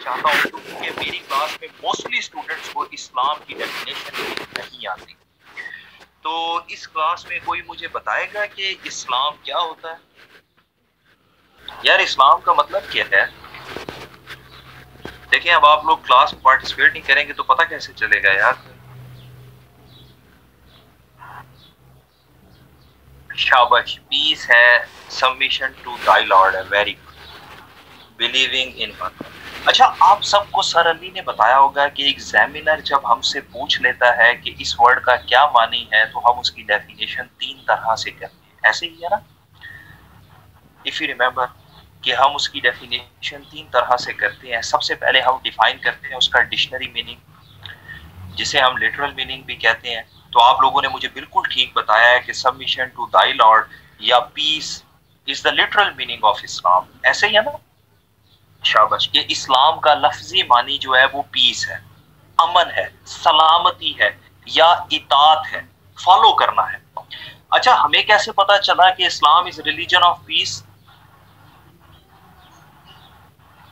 چاہتا ہوں کیونکہ میری کلاس میں موسٹلی اسٹوڈنٹس کو اسلام کی ڈیفینیشن نہیں آتی. تو اس کلاس میں کوئی مجھے بتائے گا کہ اسلام کیا ہوتا ہے؟ یار اسلام کا مطلب کیا ہے؟ دیکھیں اب آپ لوگ کلاس میں پارٹیسپیٹ نہیں کریں گے تو پتہ کیسے چلے گا یار. شاباش. پیس ہے, سبمیشن ٹو دائی لارڈ ہے, very good. Believing in one. اچھا آپ سب کو سر علی نے بتایا ہوگا کہ ایگزامینر جب ہم سے پوچھ لیتا ہے کہ اس ورڈ کا کیا معنی ہے تو ہم اس کی ڈیفینیشن 3 طرح سے کرتے ہیں, ایسے ہی ہے نا؟ اف یو ریمبر کہ ہم اس کی ڈیفینیشن 3 طرح سے کرتے ہیں. سب سے پہلے ہم ڈیفائن کرتے ہیں اس کا ڈکشنری میننگ, جسے ہم لٹرل میننگ بھی کہتے ہیں. تو آپ لوگوں نے مجھے بالکل ٹھیک بتایا ہے کہ سبمیشن ٹو دائی لارڈ یا پیس از دا لٹرل میننگ آف اسلام, ایسے ہی ہے نا؟ شاباش. کہ اسلام کا لفظی معنی جو ہے وہ پیس ہے, امن ہے, سلامتی ہے یا اطاعت ہے, فالو کرنا ہے. اچھا ہمیں کیسے پتا چلا کہ اسلام از ریلیجن آف پیس؟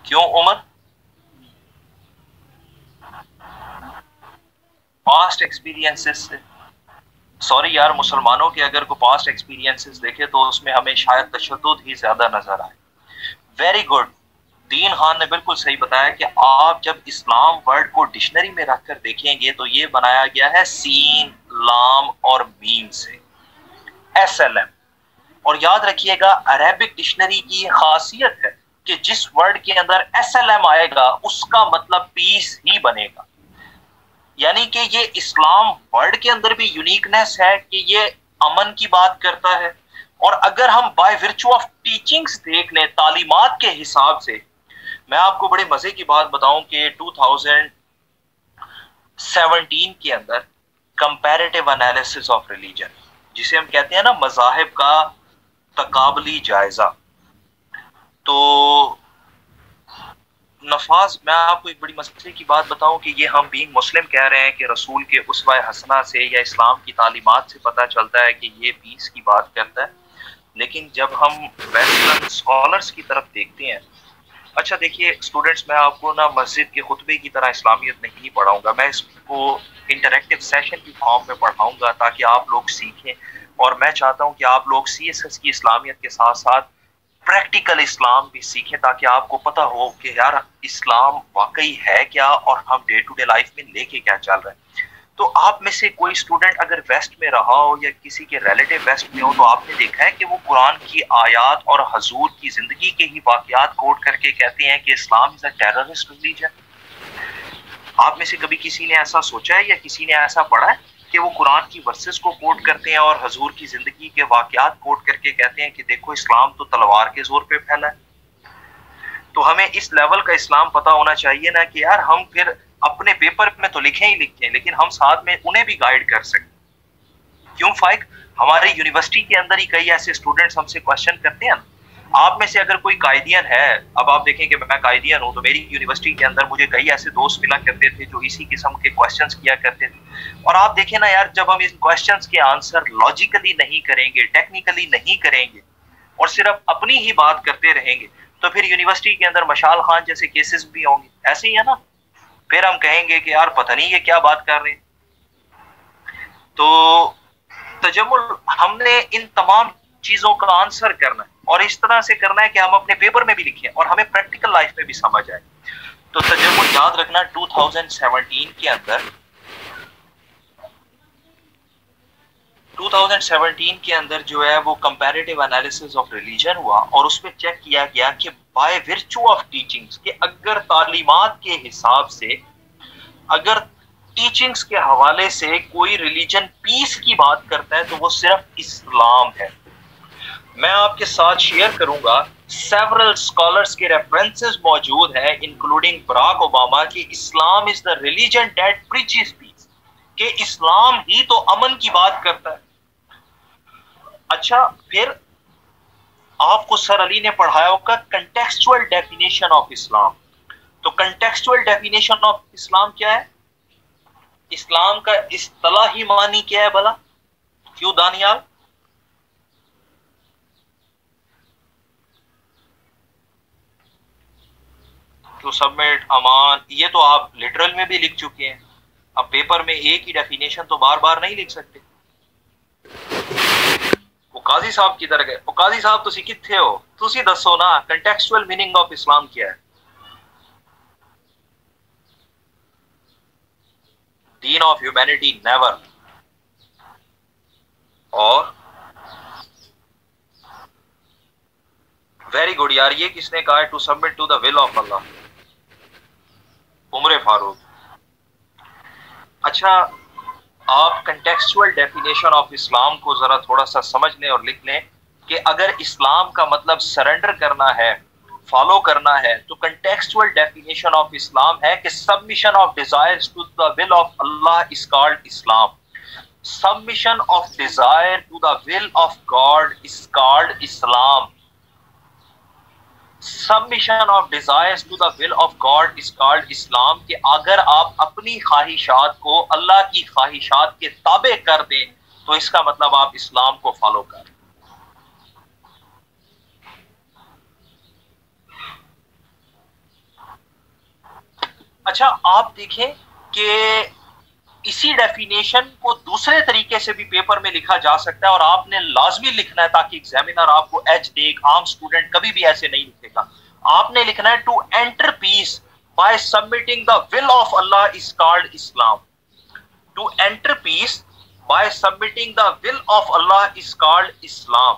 کیوں عمر؟ پاسٹ ایکسپیرینسز سے. سوری یار, مسلمانوں کے اگر کوئی پاسٹ ایکسپیرینسز دیکھے تو اس میں ہمیں شاید تشدد ہی زیادہ نظر آئے. Very good. دین خان نے بالکل صحیح بتایا کہ آپ جب اسلام ورڈ کو ڈکشنری میں رکھ کر دیکھیں گے تو یہ بنایا گیا ہے سین, لام اور میم سے, ایس ایل ایم. اور یاد رکھیے گا عربک ڈکشنری کی خاصیت ہے کہ جس ورڈ کے اندر ایس ایل ایم آئے گا اس کا مطلب پیس ہی بنے گا. یعنی کہ یہ اسلام ورڈ کے اندر بھی یونیکنیس ہے کہ یہ امن کی بات کرتا ہے. اور اگر ہم بائی ورچو آف ٹیچنگز دیکھ لیں, تعلیمات کے حساب سے, میں آپ کو بڑے مزے کی بات بتاؤں کہ 2017 کے اندر کمپیریٹیو انالیسس آف ریلیجن, جسے ہم کہتے ہیں نا مذاہب کا تقابلی جائزہ, تو نفاذ میں آپ کو ایک بڑی مسئلے کی بات بتاؤں کہ یہ ہم بینگ مسلم کہہ رہے ہیں کہ رسول کے اسوہ حسنہ سے یا اسلام کی تعلیمات سے پتہ چلتا ہے کہ یہ پیس کی بات کرتا ہے. لیکن جب ہم ویسٹرن اسکالرس کی طرف دیکھتے ہیں, اچھا دیکھیے اسٹوڈنٹس, میں آپ کو نا مسجد کے خطبے کی طرح اسلامیت نہیں پڑھاؤں گا, میں اس کو انٹریکٹیو سیشن کی فارم میں پڑھاؤں گا تاکہ آپ لوگ سیکھیں. اور میں چاہتا ہوں کہ آپ لوگ سی ایس ایس کی اسلامیت کے ساتھ ساتھ پریکٹیکل اسلام بھی سیکھیں تاکہ آپ کو پتہ ہو کہ یار اسلام واقعی ہے کیا اور ہم ڈے ٹو ڈے لائف میں لے کے کیا چل رہے ہیں. تو آپ میں سے کوئی اسٹوڈنٹ اگر ویسٹ میں رہا ہو یا کسی کے ریلیٹیو ویسٹ میں ہو تو آپ نے دیکھا ہے کہ وہ قرآن کی آیات اور حضور کی زندگی کے ہی واقعات کوٹ کر کے کہتے ہیں کہ اسلام از اے ٹیررسٹ ریلیجن. آپ میں سے کبھی کسی نے ایسا سوچا ہے یا کسی نے ایسا پڑھا ہے کہ وہ قرآن کی ورسز کو کوٹ کرتے ہیں اور حضور کی زندگی کے واقعات کوٹ کر کے کہتے ہیں کہ دیکھو اسلام تو تلوار کے زور پہ پھیلا ہے؟ تو ہمیں اس لیول کا اسلام پتہ ہونا چاہیے نا کہ یار ہم پھر اپنے پیپر میں تو لکھیں ہی لکھیں لیکن ہم ساتھ میں انہیں بھی گائیڈ کر سکیں. کیوں فائق؟ ہمارے یونیورسٹی کے اندر ہی کئی ایسے اسٹوڈنٹس ہم سے کوشچن کرتے ہیں. آپ میں سے اگر کوئی قائدین ہے, اب آپ دیکھیں کہ میں قائدین ہوں تو میری یونیورسٹی کے اندر مجھے کئی ایسے دوست ملا کرتے تھے جو اسی قسم کے کوشچنس کیا کرتے تھے. اور آپ دیکھیں نا یار, جب ہم ان کوشچنس کے آنسر لاجیکلی نہیں کریں گے, ٹیکنیکلی نہیں کریں گے اور صرف اپنی ہی بات کرتے رہیں گے تو پھر یونیورسٹی کے اندر مشال خان جیسے کیسز بھی ہوں گے. ایسے ہی ہے نا؟ پھر ہم کہیں گے کہ یار پتہ نہیں یہ کیا بات کر رہے ہیں. تو تجمل ہم نے ان تمام چیزوں کا آنسر کرنا ہے اور اس طرح سے کرنا ہے کہ ہم اپنے پیپر میں بھی لکھیں اور ہمیں پریکٹیکل لائف میں بھی سمجھ آئے. تو تجمل یاد رکھنا 2017 کے اندر جو ہے وہ کمپیریٹیو انالیسس آف ریلیجن ہوا اور اس میں چیک کیا گیا کہ بائی ورچو آف ٹیچنگز کہ اگر تعلیمات کے حساب سے, اگر ٹیچنگز کے حوالے سے کوئی ریلیجن پیس کی بات کرتا ہے تو وہ صرف اسلام ہے. میں آپ کے ساتھ شیئر کروں گا سیورل اسکالرس کے ریفرنسز موجود ہیں انکلوڈنگ براک اوباما کہ اسلام از دا ریلیجن دیٹ پریچز پیس, کہ اسلام ہی تو امن کی بات کرتا ہے. اچھا پھر آپ کو سر علی نے پڑھایا ہوگا کنٹیکسچوئل ڈیفینیشن آف اسلام. تو کنٹیکسچوئل ڈیفینیشن آف اسلام کیا ہے؟ اسلام کا اصطلاحی معنی کیا ہے بھلا؟ کیوں دانیال؟ ٹو سبمٹ امان، یہ تو آپ لٹرل میں بھی لکھ چکے ہیں. اب پیپر میں ایک ہی ڈیفینیشن تو بار بار نہیں لکھ سکتے. وہ قاضی صاحب کی طرح گئے. وہ قاضی صاحب تسی کتھے ہو، تسی دسو نا کنٹیکسچوئل میننگ آف اسلام کیا ہے. دین آف ہیومینٹی نیور. اور ویری گڈ یار، یہ کس نے کہا ہے to submit to the will of Allah? Umar Farooq. اچھا آپ کنٹیکسچوئل ڈیفینیشن آف اسلام کو ذرا تھوڑا سا سمجھ لیں اور لکھ لیں کہ اگر اسلام کا مطلب سرنڈر کرنا ہے، فالو کرنا ہے، تو کنٹیکسچوئل ڈیفینیشن آف اسلام ہے کہ submission of desires to the will of Allah is called Islam. Submission of desire to the will of God is called Islam. Submission of desires to the will of God is called Islam. کہ اگر آپ اپنی خواہشات کو اللہ کی خواہشات کے تابع کر دیں تو اس کا مطلب آپ اسلام کو فالو کریں. اچھا آپ دیکھیں کہ اسی ڈیفینیشن کو دوسرے طریقے سے بھی پیپر میں لکھا جا سکتا ہے، اور آپ نے لازمی لکھنا ہے تاکہ ایگزامینر آپ کو ایج دے. ایک عام اسٹوڈنٹ کبھی بھی ایسے نہیں لکھے گا. آپ نے لکھنا ہے to enter peace by submitting the will of Allah is called Islam. To enter peace by submitting the will of Allah is called Islam.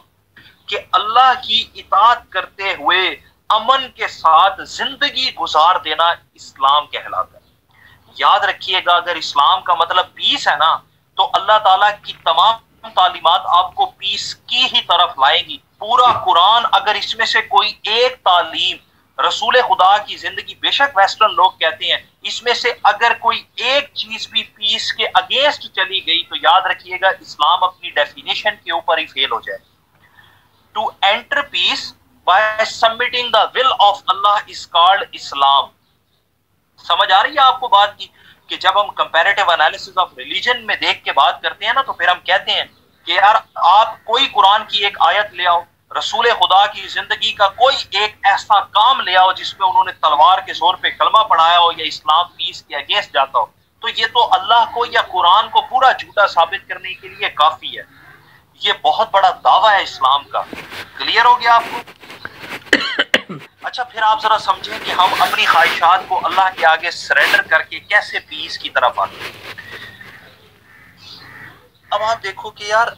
کہ اللہ کی اطاعت کرتے ہوئے امن کے ساتھ زندگی گزار دینا اسلام کہلاتا ہے. یاد رکھیے گا اگر اسلام کا مطلب پیس ہے نا تو اللہ تعالیٰ کی تمام تعلیمات آپ کو پیس کی ہی طرف لائیں گی. پورا قرآن اگر اس میں سے کوئی ایک تعلیم رسول خدا کی زندگی، بے شک ویسٹرن لوگ کہتے ہیں، اس میں سے اگر کوئی ایک چیز بھی پیس کے اگینسٹ چلی گئی تو یاد رکھیے گا اسلام اپنی ڈیفینیشن کے اوپر ہی فیل ہو جائے. To enter peace by submitting the will of Allah is called Islam. سمجھ آ رہی ہے آپ کو بات کی کہ جب ہم کمپیریٹیو انالیسس آف ریلیجن میں دیکھ کے بات کرتے ہیں نا تو پھر ہم کہتے ہیں کہ یار آپ کوئی قرآن کی ایک آیت لے آؤ، رسول خدا کی زندگی کا کوئی ایک ایسا کام لے آؤ جس میں انہوں نے تلوار کے زور پہ کلمہ پڑھایا ہو یا اسلام پیس کے اگینسٹ جاتا ہو، تو یہ تو اللہ کو یا قرآن کو پورا جھوٹا ثابت کرنے کے لیے کافی ہے. یہ بہت بڑا دعویٰ ہے اسلام کا. کلیئر ہو گیا آپ کو؟ اچھا پھر آپ ذرا سمجھیں کہ ہم اپنی خواہشات کو اللہ کے آگے سرنڈر کر کے کیسے پیس کی طرف آتے ہیں. اب آپ دیکھو کہ یار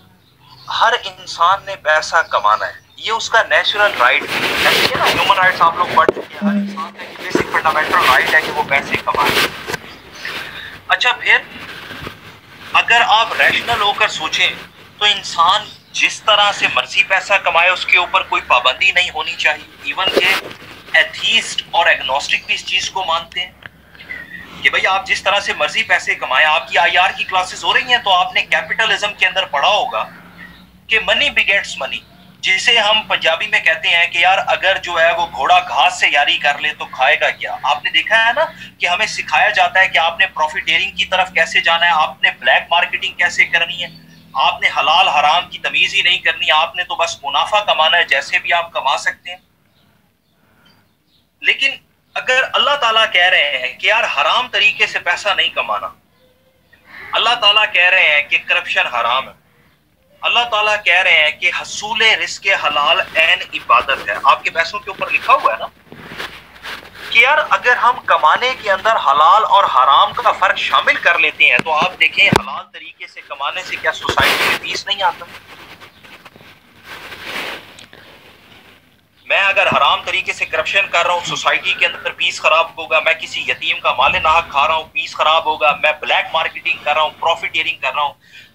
ہر انسان نے پیسہ کمانا ہے، یہ اس کا نیچرل رائٹ ہے. ہیومن رائٹس آپ لوگ پڑھ چکے ہیں، ہر انسان کا ایک بیسک فنڈامنٹل رائٹ ہے کہ وہ پیسے کمائے. اچھا پھر اگر آپ ریشنل ہو کر سوچیں تو انسان جس طرح سے مرضی پیسہ کمائے اس کے اوپر کوئی پابندی نہیں ہونی چاہیے. ایون کہ ایتھیسٹ اور ایگنوسٹک بھی اس چیز کو مانتے ہیں کہ بھئی آپ جس طرح سے مرضی پیسے کمائیں. آپ کی آئی آر کی کلاسز ہو رہی ہیں تو آپ نے کیپٹلزم کے اندر پڑھا ہوگا کہ منی بگیٹس منی، جسے ہم پنجابی میں کہتے ہیں کہ یار اگر جو ہے وہ گھوڑا گھاس سے یاری کر لے تو کھائے گا کیا. آپ نے دیکھا ہے نا کہ ہمیں سکھایا جاتا ہے کہ آپ نے پروفیٹیرنگ کی طرف کیسے جانا ہے، آپ نے بلیک مارکیٹنگ کیسے کرنی ہے، آپ نے حلال حرام کی تمیز ہی نہیں کرنی، آپ نے تو بس منافع کمانا ہے جیسے بھی آپ کما سکتے ہیں. لیکن اگر اللہ تعالیٰ کہہ رہے ہیں کہ یار حرام طریقے سے پیسہ نہیں کمانا، اللہ تعالیٰ کہہ رہے ہیں کہ کرپشن حرام ہے، اللہ تعالیٰ کہہ رہے ہیں کہ حصول رزق حلال عین عبادت ہے. آپ کے پیسوں کے اوپر لکھا ہوا ہے نا کہ یار اگر ہم کمانے کے اندر حلال اور حرام کا فرق شامل کر لیتے ہیں تو آپ دیکھیں حلال طریقے سے کمانے سے کیا سوسائٹی میں پیس نہیں آتا. میں اگر حرام طریقے سے کرپشن کر رہا ہوں سوسائٹی کے اندر پیس خراب ہوگا. میں کسی یتیم کا مال ناحق کھا رہا ہوں پیس خراب ہوگا. میں بلیک مارکیٹنگ کر رہا ہوں، پروفیٹیرنگ کر رہا ہوں.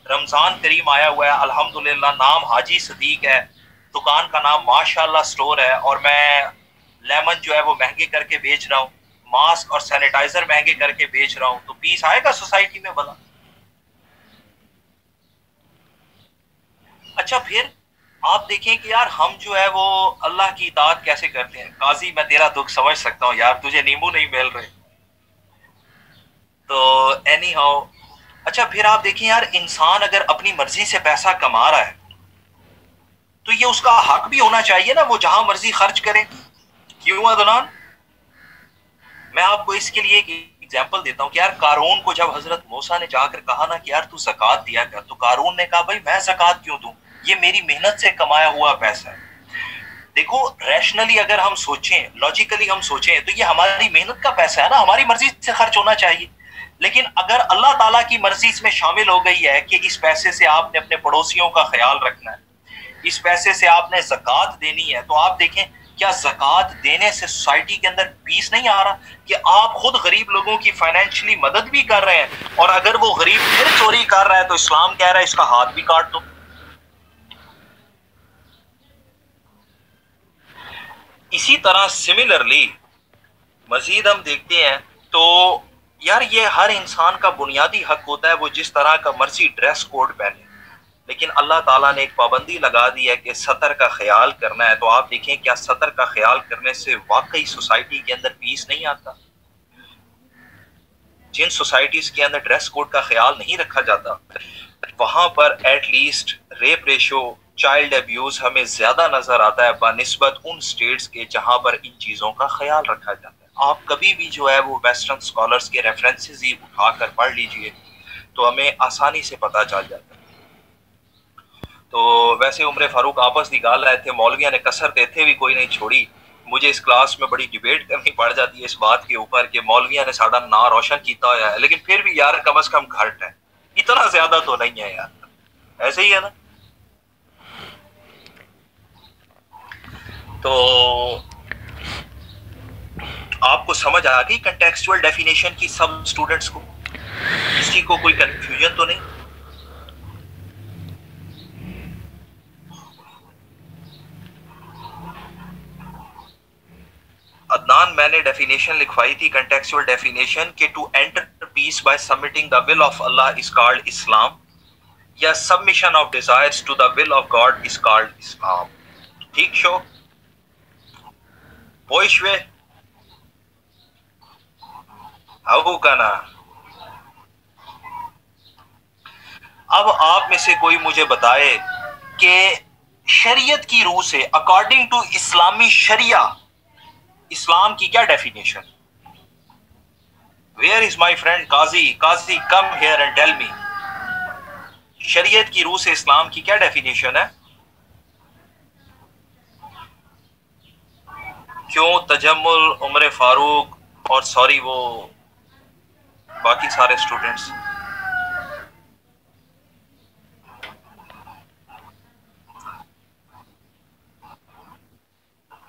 رمضان کریم آیا ہوا ہے، الحمدللہ نام حاجی صدیق ہے، دکان کا نام ماشاءاللہ سٹور ہے، اور میں لیمن جو ہے وہ مہنگے کر کے بیچ رہا ہوں، ماسک اور سینیٹائزر مہنگے کر کے بیچ رہا ہوں، تو پیس آئے گا سوسائٹی میں بلا؟ اچھا پھر آپ دیکھیں کہ یار ہم جو ہے وہ اللہ کی اطاعت کیسے کرتے ہیں. قاضی میں تیرا دکھ سمجھ سکتا ہوں یار، تجھے نیمبو نہیں مل رہے تو اینی ہاؤ. اچھا پھر آپ دیکھیں یار انسان اگر اپنی مرضی سے پیسہ کما رہا ہے تو یہ اس کا حق بھی ہونا چاہیے نا وہ جہاں مرضی خرچ کرے. کیوں عدنان؟ میں آپ کو اس کے لیے ایک ایگزامپل دیتا ہوں کہ یار قارون کو جب حضرت موسیٰ نے جا کر کہا نا کہ یار تو زکوٰۃ دیا کر، تو قارون نے کہا بھائی میں زکوٰۃ کیوں دوں، یہ میری محنت سے کمایا ہوا پیسہ ہے۔ دیکھو ریشنلی اگر ہم سوچیں، لاجیکلی ہم سوچیں تو یہ ہماری محنت کا پیسہ ہے نا، ہماری مرضی سے خرچ ہونا چاہیے۔ لیکن اگر اللہ تعالیٰ کی مرضی اس میں شامل ہو گئی ہے کہ اس پیسے سے آپ نے اپنے پڑوسیوں کا خیال رکھنا ہے، اس پیسے سے آپ نے زکوٰۃ دینی ہے، تو آپ دیکھیں کیا زکوٰۃ دینے سے سوسائٹی کے اندر پیس نہیں آ رہا کہ آپ خود غریب لوگوں کی فائنینشلی مدد بھی کر رہے ہیں، اور اگر وہ غریب پھر چوری کر رہا ہے تو اسلام کہہ رہا ہے اس کا ہاتھ بھی کاٹ دو۔ اسی طرح سملرلی مزید ہم دیکھتے ہیں تو یار یہ ہر انسان کا بنیادی حق ہوتا ہے وہ جس طرح کا مرضی ڈریس کوڈ پہنے، لیکن اللہ تعالیٰ نے ایک پابندی لگا دی ہے کہ سطر کا خیال کرنا ہے۔ تو آپ دیکھیں کیا سطر کا خیال کرنے سے واقعی سوسائٹی کے اندر پیس نہیں آتا؟ جن سوسائٹیز کے اندر ڈریس کوڈ کا خیال نہیں رکھا جاتا وہاں پر at least rape ratio, child abuse ہمیں زیادہ نظر آتا ہے بنسبت ان سٹیٹس کے جہاں پر ان چیزوں کا خیال رکھا جاتا ہے۔ آپ کبھی بھی جو ہے وہ ویسٹرن اسکالرس کے ریفرنسز ہی اٹھا کر پڑھ لیجئے تو ہمیں آسانی سے پتہ چل جاتا ہے۔ تو ویسے عمر فاروق آپس دی گال رہے تھے، مولویاں نے کسر دیتے بھی کوئی نہیں چھوڑی۔ مجھے اس کلاس میں بڑی ڈیبیٹ کرنی پڑ جاتی ہے اس بات کے اوپر کہ مولویاں نے ساڑا نا روشن کیتا ہوا ہے، لیکن پھر بھی یار کم از کم گھٹ ہے، اتنا زیادہ تو نہیں ہے یار، ایسے ہی ہے نا۔ تو آپ کو سمجھ آ گئی کنٹیکسچوئل ڈیفینیشن کی سب اسٹوڈنٹس کو؟ کسی کو کوئی کنفیوژن تو نہیں؟ عدنان میں نے ڈیفینیشن لکھوائی تھی کنٹیکسچوئل ڈیفینیشن کہ to enter peace by submitting the will of Allah is called Islam, یا submission of desires to the will of God is called Islam. ٹھیک شو پوئشوے ہو کا نا۔ اب آپ میں سے کوئی مجھے بتائے کہ شریعت کی روح سے اکارڈنگ ٹو اسلامی شریعہ اسلام کی کیا definition? Where is my friend Qazi? Qazi come here and tell me, شریعت کی روح سے اسلام کی کیا ڈیفینیشن ہے؟ کیوں تجمل، عمر فاروق اور سوری وہ باقی سارے اسٹوڈنٹس؟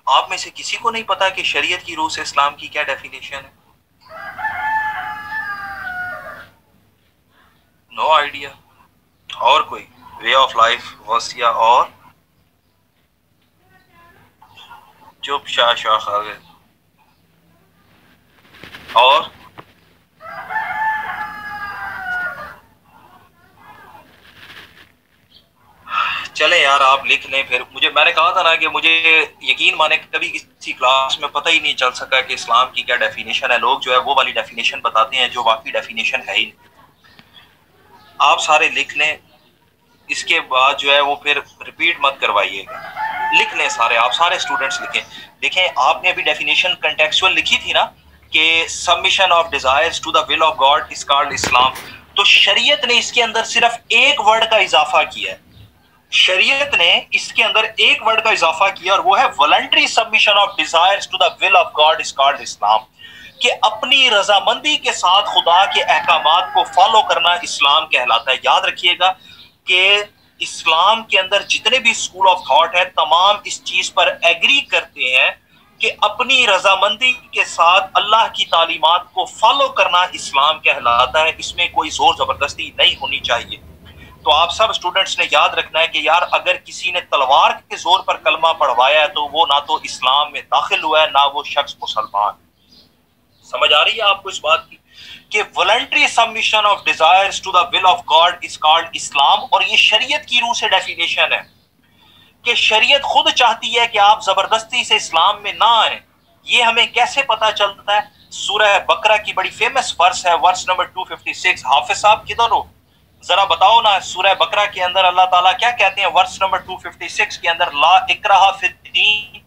آپ میں سے کسی کو نہیں پتا کہ شریعت کی روح سے اسلام کی کیا ڈیفینیشن ہے؟ No idea? اور کوئی وے آف لائف وصیہ اور چپ شاہ شاہ کھا گئے؟ اور چلیں یار آپ لکھ لیں پھر۔ مجھے میں نے کہا تھا نا کہ مجھے یقین مانے کبھی کسی کلاس میں پتہ ہی نہیں چل سکا کہ اسلام کی کیا ڈیفینیشن ہے۔ لوگ جو ہے وہ والی ڈیفینیشن بتاتے ہیں جو واقعی ڈیفینیشن ہے ہی نہیں۔ آپ سارے لکھ لیں، اس کے بعد جو ہے وہ پھر ریپیٹ مت کروائیے گا، لکھ لیں سارے، آپ سارے اسٹوڈنٹس لکھیں۔ دیکھیں آپ نے ابھی ڈیفینیشن کنٹیکسچوئل لکھی تھی نا کہ submission of desires to the will of God is called Islam, تو شریعت نے اس کے اندر صرف ایک ورڈ کا اضافہ کیا ہے۔ شریعت نے اس کے اندر ایک ورڈ کا اضافہ کیا اور وہ ہے voluntary submission of desires to the will of God is called Islam, کہ اپنی رضامندی کے ساتھ خدا کے احکامات کو فالو کرنا اسلام کہلاتا ہے۔ یاد رکھیے گا کہ اسلام کے اندر جتنے بھی اسکول آف تھاٹ ہیں تمام اس چیز پر ایگری کرتے ہیں کہ اپنی رضامندی کے ساتھ اللہ کی تعلیمات کو فالو کرنا اسلام کہلاتا ہے، اس میں کوئی زور زبردستی نہیں ہونی چاہیے۔ تو آپ سب اسٹوڈنٹس نے یاد رکھنا ہے کہ یار اگر کسی نے تلوار کے زور پر کلمہ پڑھوایا ہے تو وہ نہ تو اسلام میں داخل ہوا ہے نہ وہ شخص مسلمان۔ سمجھ آ رہی ہے آپ کو اس بات کی کہ voluntary submission of desires to the will of God is called اسلام، اور یہ شریعت کی روح سے ڈیفینیشن ہے کہ شریعت خود چاہتی ہے کہ آپ زبردستی سے اسلام میں نہ آئیں۔ یہ ہمیں کیسے پتا چلتا ہے؟ سورہ بقرہ کی بڑی فیمس ورس ہے، ورس نمبر 256۔ حافظ صاحب کدھر ہو؟ ذرا بتاؤ نا، سورہ بقرہ کے اندر اللہ تعالیٰ کیا کہتے ہیں؟ ورس نمبر 256 کے اندر لا اکراہ فی الدین،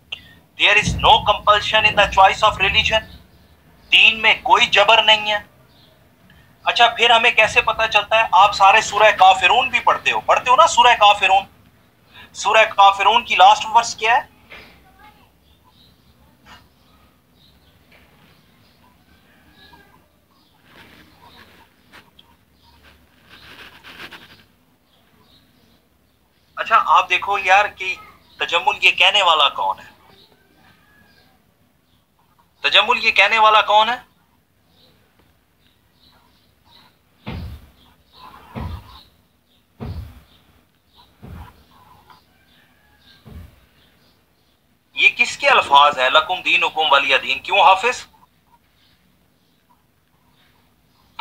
there is no compulsion in the choice of religion۔ دین میں کوئی جبر نہیں ہے. اچھا پھر ہمیں کیسے پتا چلتا ہے؟ آپ سارے سورہ کافرون بھی پڑھتے ہو نا؟ سورہ کافرون، سورہ کافرون کی لاسٹ ورس کیا ہے؟ اچھا آپ دیکھو یار کہ تجمل یہ کہنے والا کون ہے؟ تجمل یہ کہنے والا کون ہے؟ یہ کس کے الفاظ ہیں؟ لکم دینکم ولی دین. کیوں حافظ؟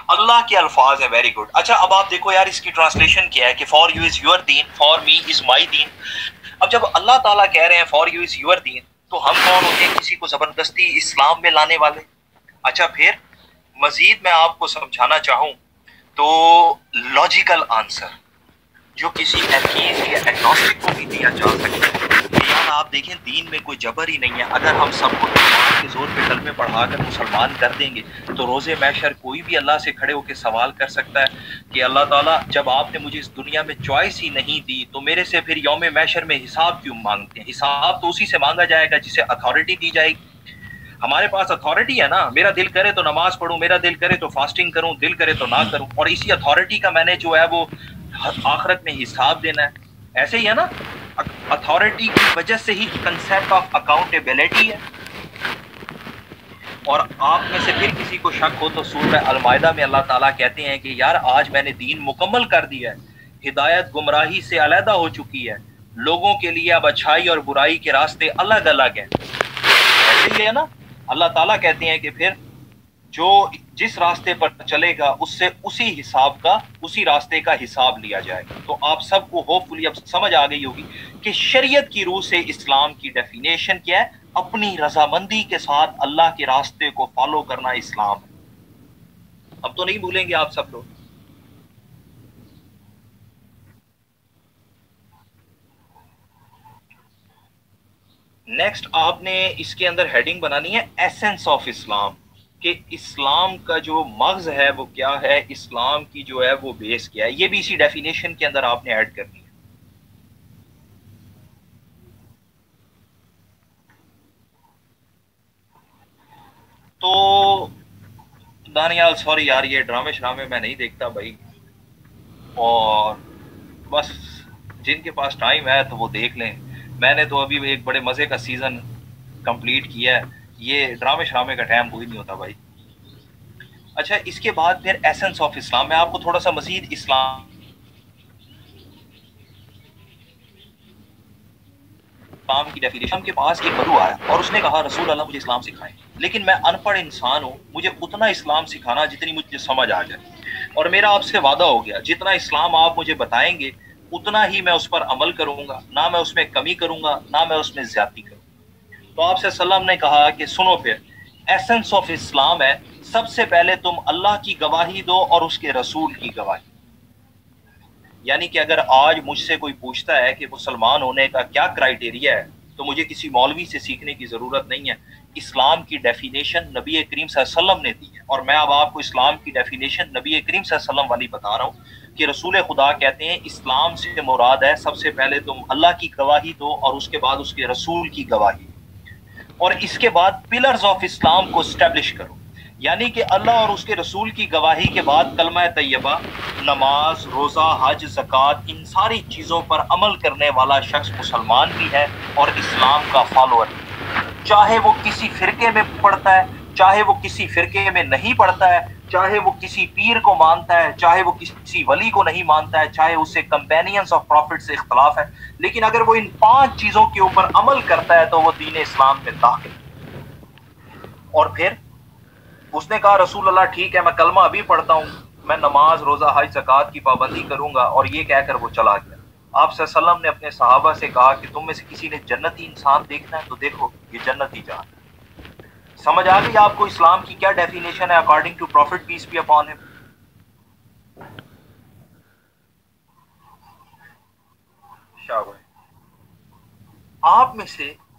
اللہ کے الفاظ ہیں. Very good. اچھا اب آپ دیکھو یار اس کی ٹرانسلیشن کیا ہے کہ فار یو از یور دین، فار می از مائی دین. اب جب اللہ تعالیٰ کہہ رہے ہیں فار یو از یور دین، تو ہم کون ہوتے ہیں کسی کو زبردستی اسلام میں لانے والے؟ اچھا پھر مزید میں آپ کو سمجھانا چاہوں تو لاجیکل آنسر جو کسی ایتھیسٹ یا ایگنوسٹک کو بھی دیا جا سکتا ہے کہ یار آپ دیکھیں دین میں کوئی جبر ہی نہیں ہے. اگر ہم سب کو ایمان کے زور پہ کلمے پڑھا کر مسلمان کر دیں گے تو روز محشر کوئی بھی اللہ سے کھڑے ہو کے سوال کر سکتا ہے کہ اللہ تعالیٰ جب آپ نے مجھے اس دنیا میں چوائس ہی نہیں دی تو میرے سے پھر یوم محشر میں حساب کیوں مانگتے ہیں؟ حساب تو اسی سے مانگا جائے گا جسے اتھارٹی دی جائے گی. ہمارے پاس اتھارٹی ہے نا، میرا دل کرے تو نماز پڑھوں، میرا دل کرے تو فاسٹنگ کروں، دل کرے تو نہ کروں، اور اسی اتھارٹی کا میں نے جو ہے وہ آخرت میں حساب دینا ہے. ایسے ہی ہے نا، اتھارٹی کی وجہ سے ہی کنسیپٹ آف اکاؤنٹیبلٹی ہے. اور آپ میں سے پھر کسی کو شک ہو تو سورہ المائدہ میں اللہ تعالیٰ کہتے ہیں کہ یار آج میں نے دین مکمل کر دیا ہے، ہدایت گمراہی سے علیحدہ ہو چکی ہے، لوگوں کے لیے اب اچھائی اور برائی کے راستے الگ الگ ہیں. ایسے ہی ہے نا، اللہ تعالیٰ کہتے ہیں کہ پھر جو جس راستے پر چلے گا اس سے اسی راستے کا حساب لیا جائے گا. تو آپ سب کو ہوپ فلی اب سمجھ آ گئی ہوگی کہ شریعت کی روح سے اسلام کی ڈیفینیشن کیا ہے. اپنی رضامندی کے ساتھ اللہ کے راستے کو فالو کرنا اسلام ہے. اب تو نہیں بھولیں گے آپ سب لوگ. نیکسٹ آپ نے اس کے اندر ہیڈنگ بنانی ہے ایسنس آف اسلام، کہ اسلام کا جو مغز ہے وہ کیا ہے، اسلام کی جو ہے وہ بیس کیا ہے. یہ بھی اسی ڈیفینیشن کے اندر آپ نے ایڈ کرنی ہے. تو دانیال سوری یار یہ ڈرامے شرامے میں نہیں دیکھتا بھائی، اور بس جن کے پاس ٹائم ہے تو وہ دیکھ لیں. میں نے تو ابھی ایک بڑے مزے کا سیزن کمپلیٹ کیا ہے، یہ ڈرامے شرامے کا ٹائم کوئی نہیں ہوتا بھائی. اچھا اس کے بعد پھر ایسنس آف اسلام میں آپ کو تھوڑا سا مزید اسلام کی ڈیفینیشن کے پاس ایک بدو آیا اور اس نے کہا رسول اللہ مجھے اسلام سکھائیں، لیکن میں ان پڑھ انسان ہوں، مجھے اتنا اسلام سکھانا جتنی مجھے سمجھ آ جائے. اور میرا آپ سے وعدہ ہو گیا جتنا اسلام آپ مجھے بتائیں گے اتنا ہی میں اس پر عمل کروں گا، نہ میں اس میں کمی کروں گا نہ میں اس میں زیادتی کروں. تو آپ سے وسلم نے کہا کہ سنو پھر ایسنس آف اسلام ہے سب سے پہلے تم اللہ کی گواہی دو اور اس کے رسول کی گواہی. یعنی کہ اگر آج مجھ سے کوئی پوچھتا ہے کہ مسلمان ہونے کا کیا کرائیٹیریا ہے تو مجھے کسی مولوی سے سیکھنے کی ضرورت نہیں ہے. اسلام کی ڈیفینیشن نبی کریم صلی اللہ علیہ وسلم نے دی ہے، اور میں اب آپ کو اسلام کی ڈیفینیشن نبی کریم صلی اللہ علیہ وسلم والی بتا رہا ہوں کہ رسول خدا کہتے ہیں اسلام سے مراد ہے سب سے پہلے تم اللہ کی گواہی دو اور اس کے بعد اس کے رسول کی گواہی، اور اس کے بعد پلرز آف اسلام کو اسٹیبلش کرو. یعنی کہ اللہ اور اس کے رسول کی گواہی کے بعد کلمہ طیبہ، نماز، روزہ، حج، زکوٰۃ، ان ساری چیزوں پر عمل کرنے والا شخص مسلمان بھی ہے اور اسلام کا فالوور بھی. چاہے وہ کسی فرقے میں پڑھتا ہے، چاہے وہ کسی فرقے میں نہیں پڑھتا ہے، چاہے وہ کسی پیر کو مانتا ہے، چاہے وہ کسی ولی کو نہیں مانتا ہے، چاہے اس سے کمپینینز آف پروفٹ سے اختلاف ہے، لیکن اگر وہ ان 5 چیزوں کے اوپر عمل کرتا ہے تو وہ دین اسلام میں داخل. اور پھر اس نے کہا رسول اللہ ٹھیک ہے میں کلمہ ابھی پڑھتا ہوں، میں نماز، روزہ، حج، زکوٰۃ کی پابندی کروں گا، اور یہ کہہ کر وہ چلا گیا. آپ صلی اللہ علیہ وسلم نے اپنے صحابہ سے کہا کہ تم میں سے کسی نے جنتی انسان دیکھنا ہے تو دیکھو یہ جنتی جان. سمجھ آ گئی آپ کو اسلام کی کیا ڈیفینیشن ہے according to prophet peace be upon him. شاباش. آپ میں سے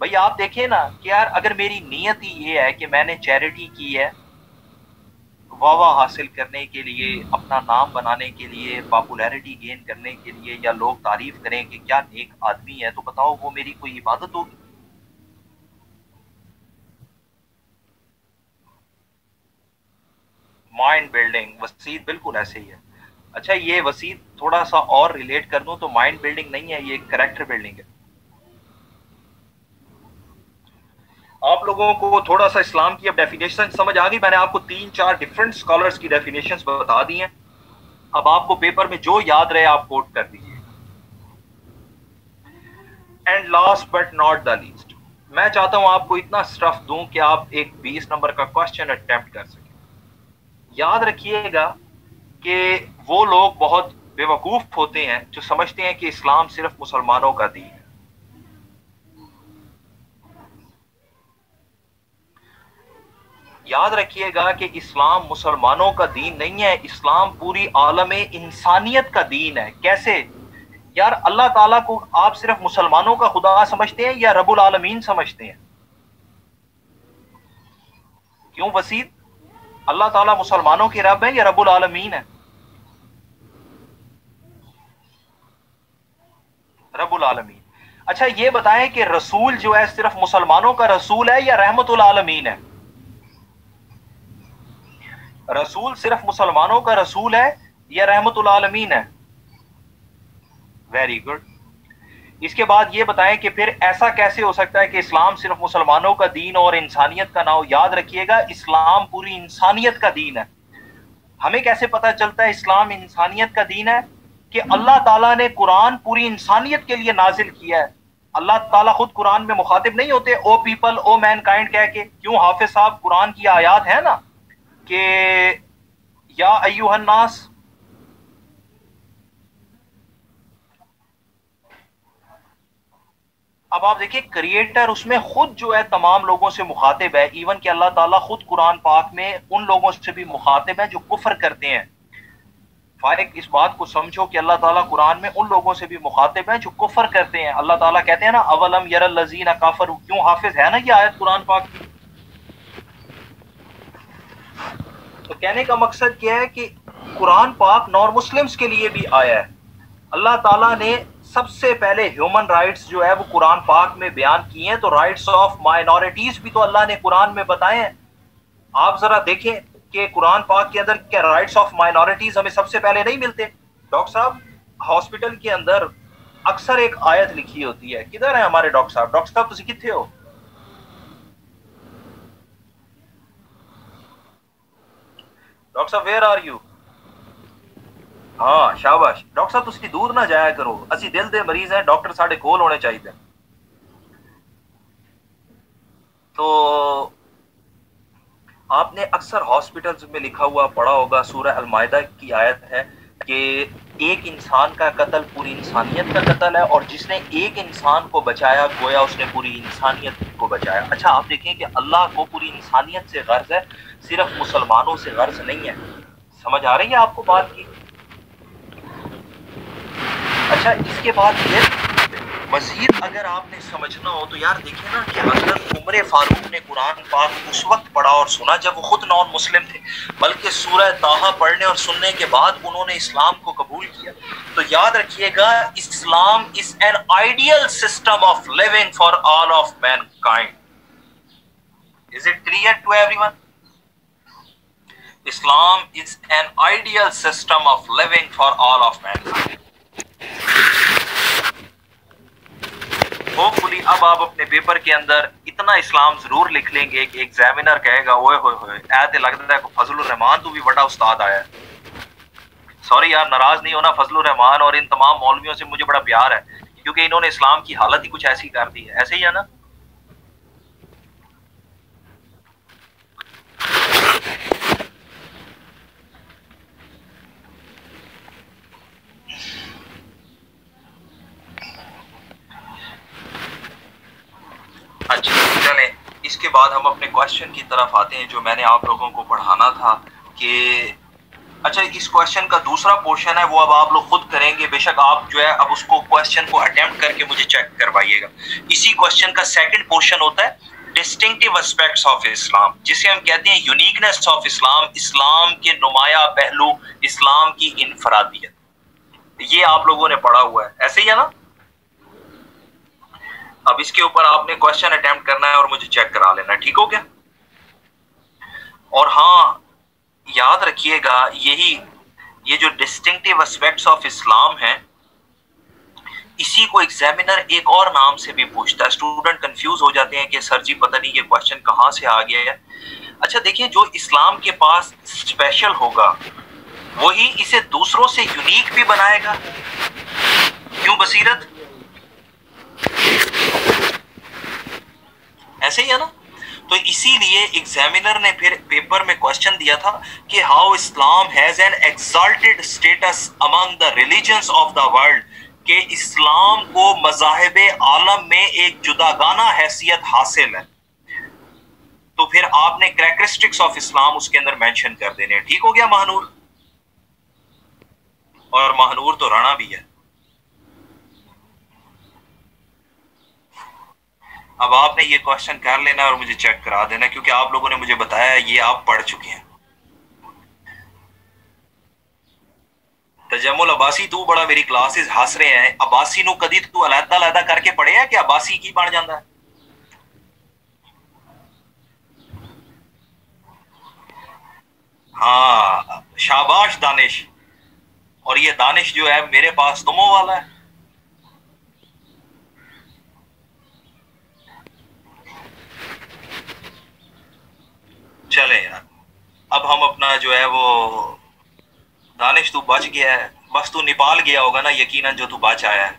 بھئی آپ دیکھیں نا کہ یار اگر میری نیت ہی یہ ہے کہ میں نے چیریٹی کی ہے واہ واہ حاصل کرنے کے لیے، اپنا نام بنانے کے لیے، پاپولیرٹی گین کرنے کے لیے، یا لوگ تعریف کریں کہ کیا نیک آدمی ہے، تو بتاؤ وہ میری کوئی عبادت ہوگی؟ مائنڈ بلڈنگ وسیع بالکل ایسے ہی ہے. اچھا یہ وسیع تھوڑا سا اور ریلیٹ کر دوں تو مائنڈ بلڈنگ نہیں ہے، یہ کریکٹر بلڈنگ ہے. آپ لوگوں کو تھوڑا سا اسلام کی اب ڈیفینیشن سمجھ آ گئی. میں نے آپ کو 3-4 ڈفرنٹ اسکالرس کی ڈیفینیشنز بتا دی ہیں. اب آپ کو پیپر میں جو یاد رہے آپ کوٹ کر دیجیے. And last but not the least, میں چاہتا ہوں آپ کو اتنا اسٹف دوں کہ آپ ایک 20 نمبر کا کوشچن اٹمپٹ کر سکیں. یاد رکھیے گا کہ وہ لوگ بہت بیوقوف ہوتے ہیں جو سمجھتے ہیں کہ اسلام صرف مسلمانوں کا دین ہے. یاد رکھیے گا کہ اسلام مسلمانوں کا دین نہیں ہے، اسلام پوری عالم انسانیت کا دین ہے. کیسے یار؟ اللہ تعالیٰ کو آپ صرف مسلمانوں کا خدا سمجھتے ہیں یا رب العالمین سمجھتے ہیں؟ کیوں وسید؟ اللہ تعالیٰ مسلمانوں کے رب ہے یا رب العالمین ہے؟ رب العالمین. اچھا یہ بتائیں کہ رسول جو ہے صرف مسلمانوں کا رسول ہے یا رحمت العالمین ہے؟ رسول صرف مسلمانوں کا رسول ہے یا رحمت العالمین ہے؟ Very good. اس کے بعد یہ بتائیں کہ پھر ایسا کیسے ہو سکتا ہے کہ اسلام صرف مسلمانوں کا دین اور انسانیت کا نہ ہو؟ یاد رکھیے گا اسلام پوری انسانیت کا دین ہے. ہمیں کیسے پتا چلتا ہے اسلام انسانیت کا دین ہے؟ کہ اللہ تعالیٰ نے قرآن پوری انسانیت کے لیے نازل کیا ہے. اللہ تعالیٰ خود قرآن میں مخاطب نہیں ہوتے او پیپل او مین کائنڈ کہہ کے. کیوں حافظ صاحب قرآن کی آیات ہے نا کہ یا ایوہ الناس. اب آپ دیکھیں کریٹر اس میں خود جو ہے تمام لوگوں سے مخاطب ہے. ایون کہ اللہ تعالیٰ خود قرآن پاک میں ان لوگوں سے بھی مخاطب ہے جو کفر کرتے ہیں. فائق اس بات کو سمجھو کہ اللہ تعالیٰ قرآن میں ان لوگوں سے بھی مخاطب ہیں جو کفر کرتے ہیں. اللہ تعالیٰ کہتے ہیں نا اولم یر الذین کفروا. کیوں حافظ ہے نا یہ آیت قرآن پاک کی. تو کہنے کا مقصد کیا ہے کہ قرآن پاک نان مسلمز کے لیے بھی آیا ہے. اللہ تعالیٰ نے سب سے پہلے ہیومن رائٹس جو ہے وہ قرآن پاک میں بیان کی ہیں. تو رائٹس آف مائنورٹیز بھی تو اللہ نے قرآن میں بتائے ہیں. آپ ذرا دیکھیں کہ قرآن پاک کے اندر کیا رائٹس آف مائنورٹیز ہمیں سب سے پہلے نہیں ملتے؟ ڈاکٹر صاحب ہاسپٹل کے اندر اکثر ایک آیت لکھی ہوتی ہے. کدھر ہیں ہمارے ڈاکٹر صاحب؟ ڈاکٹر صاحب تسی کتھے ہو؟ ڈاکٹر صاحب ویئر آر یو؟ ہاں شاباش. ڈاکٹر صاحب تسی دور نہ جایا کرو، اسی دل دے مریض ہیں، ڈاکٹر ساڈے کول ہونے چاہیے. تو آپ نے اکثر ہاسپٹلز میں لکھا ہوا پڑھا ہوگا، سورہ المائدہ کی آیت ہے کہ ایک انسان کا قتل پوری انسانیت کا قتل ہے، اور جس نے ایک انسان کو بچایا گویا اس نے پوری انسانیت کو بچایا. اچھا آپ دیکھیں کہ اللہ کو پوری انسانیت سے غرض ہے، صرف مسلمانوں سے غرض نہیں ہے. سمجھ آ رہی ہے آپ کو بات کی؟ اچھا اس کے بعد پھر مزید اگر آپ نے سمجھنا ہو تو یار دیکھیں نا کہ حضرت عمر فاروق نے قرآن پاک اس وقت پڑھا اور سنا جب وہ خود نان مسلم تھے، بلکہ سورہ طٰہٰ پڑھنے اور سننے کے بعد انہوں نے اسلام کو قبول کیا. تو یاد رکھیے گا Islam is an ideal system of living for all of mankind. Is it clear to everyone? Islam is an ideal system of living for all of mankind. Hopefully اب آپ اپنے paper کے اندر اتنا اسلام ضرور لکھ لیں گے کہ ایگزامینر کہے گا اوئے ہوئے ہوئے ایت لگتا ہے کہ فضل الرحمان تو بھی بڑا استاد آیا ہے. سوری یار ناراض نہیں ہونا، فضل الرحمان اور ان تمام مولویوں سے مجھے بڑا پیار ہے کیونکہ انہوں نے اسلام کی حالت ہی کچھ ایسی کر دی ہے. ایسے ہی ہے نا؟ اچھا چلیں اس کے بعد ہم اپنے کوشچن کی طرف آتے ہیں جو میں نے آپ لوگوں کو پڑھانا تھا کہ اچھا اس کوشچن کا دوسرا پورشن ہے وہ اب آپ لوگ خود کریں گے، بے شک آپ جو ہے اب اس کو کوشچن کو اٹیمپٹ کر کے مجھے چیک کروائیے گا۔ اسی کوشچن کا سیکنڈ پورشن ہوتا ہے ڈسٹنکٹیو اسپیکٹس آف اسلام، جسے ہم کہتے ہیں یونیکنیس آف اسلام، اسلام کے نمایاں پہلو، اسلام کی انفرادیت۔ یہ آپ لوگوں نے پڑھا ہوا ہے، ایسے ہی ہے نا؟ اب اس کے اوپر آپ نے کوشچن اٹیمپٹ کرنا ہے اور مجھے چیک کرا لینا، ٹھیک ہو گیا؟ اور ہاں یاد رکھیے گا یہ جو ڈسٹنکٹیو اسپیکٹس آف اسلام ہیں، اسی کو ایگزامینر ایک اور نام سے بھی پوچھتا ہے۔ اسٹوڈنٹ کنفیوز ہو جاتے ہیں کہ سر جی پتہ نہیں یہ کوشچن کہاں سے آ گیا ہے۔ اچھا دیکھیں، جو اسلام کے پاس اسپیشل ہوگا وہی اسے دوسروں سے یونیک بھی بنائے گا، کیوں بصیرت؟ ایسے ہی ہے نا؟ تو اسی لیے ایگزامینر نے پھر پیپر میں کوشچن دیا تھا کہ how Islam has an exalted status among the religions of the world, کہ اسلام کو مذاہب عالم میں ایک جداگانہ حیثیت حاصل ہے۔ تو پھر آپ نے کریکٹرسٹکس آف اسلام اس کے اندر مینشن کر دینے، ٹھیک ہو گیا مہنور؟ اور مہنور تو رانا بھی ہے۔ اب آپ نے یہ کوشچن کر لینا اور مجھے چیک کرا دینا، کیونکہ آپ لوگوں نے مجھے بتایا یہ آپ پڑھ چکے ہیں۔ تجمل عباسی تو بڑا میری کلاسز ہس رہے ہیں، عباسی نو کدی تو علیحدہ علیحدہ کر کے پڑھے ہے کہ عباسی کی بن جاتا ہے؟ ہاں شاباش دانش، اور یہ دانش جو ہے میرے پاس تموں والا ہے۔ چلیں یار، اب ہم اپنا جو ہے وہ دانش تو بچ گیا ہے، بس تو نیپال گیا ہوگا نا یقیناً جو تو بچ آیا ہے۔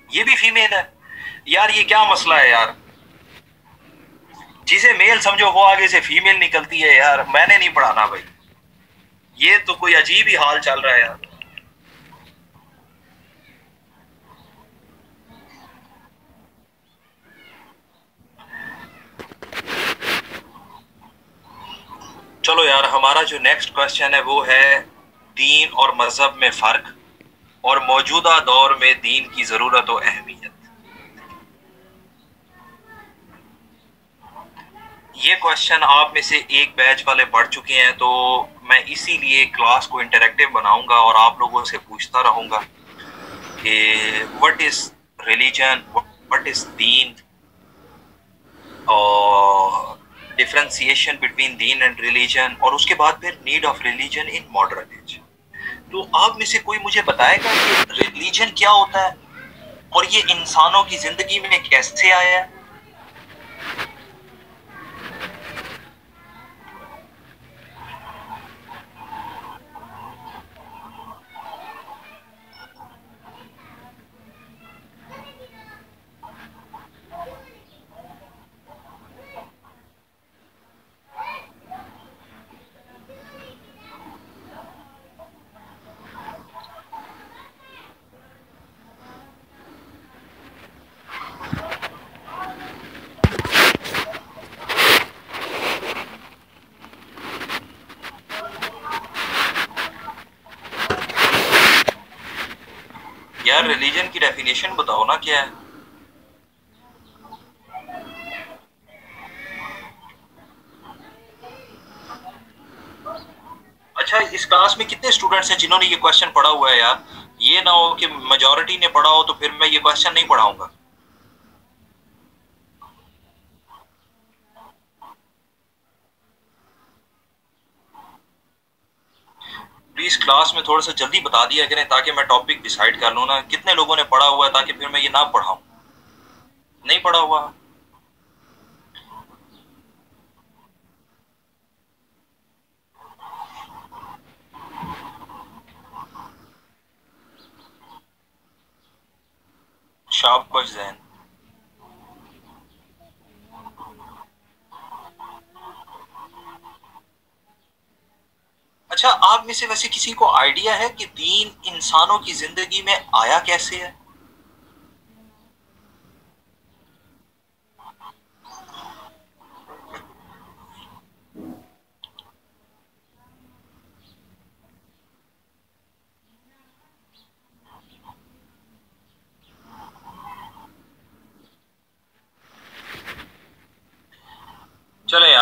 یہ بھی فیمیل ہے یار، یہ کیا مسئلہ ہے یار؟ جسے میل سمجھو وہ آگے سے فیمیل نکلتی ہے یار، میں نے نہیں پڑھانا بھائی، یہ تو کوئی عجیب ہی حال چل رہا ہے یار۔ چلو یار، ہمارا جو نیکسٹ کوشچن ہے وہ ہے دین اور مذہب میں فرق اور موجودہ دور میں دین کی ضرورت و اہمیت۔ یہ کوشچن آپ میں سے ایک بیچ والے پڑھ چکے ہیں، تو میں اسی لیے کلاس کو انٹریکٹیو بناؤں گا اور آپ لوگوں سے پوچھتا رہوں گا کہ what is religion, what is دین، اور ڈفرینسیشن بٹوین دین اینڈ ریلیجن، اور اس کے بعد پھر need of religion in modern age. تو آپ میں سے کوئی مجھے بتائے گا کہ ریلیجن کیا ہوتا ہے اور یہ انسانوں کی زندگی میں کیسے آیا ہے؟ یار ریلیجن کی ڈیفینیشن بتاؤ نا کیا ہے؟ اچھا اس کلاس میں کتنے اسٹوڈنٹس ہیں جنہوں نے یہ کوشچن پڑھا ہوا ہے یار؟ یہ نہ ہو کہ میجورٹی نے پڑھا ہو تو پھر میں یہ کوشچن نہیں پڑھاؤں گا۔ پلیز کلاس میں تھوڑا سا جلدی بتا دیا کریں تاکہ میں ٹاپک ڈیسائیڈ کر لوں نا کتنے لوگوں نے پڑھا ہوا ہے، تاکہ پھر میں یہ نہ پڑھاؤں۔ نہیں پڑھا ہوا؟ شاباش زین۔ اچھا آپ میں سے ویسے کسی کو آئیڈیا ہے کہ دین انسانوں کی زندگی میں آیا کیسے ہے؟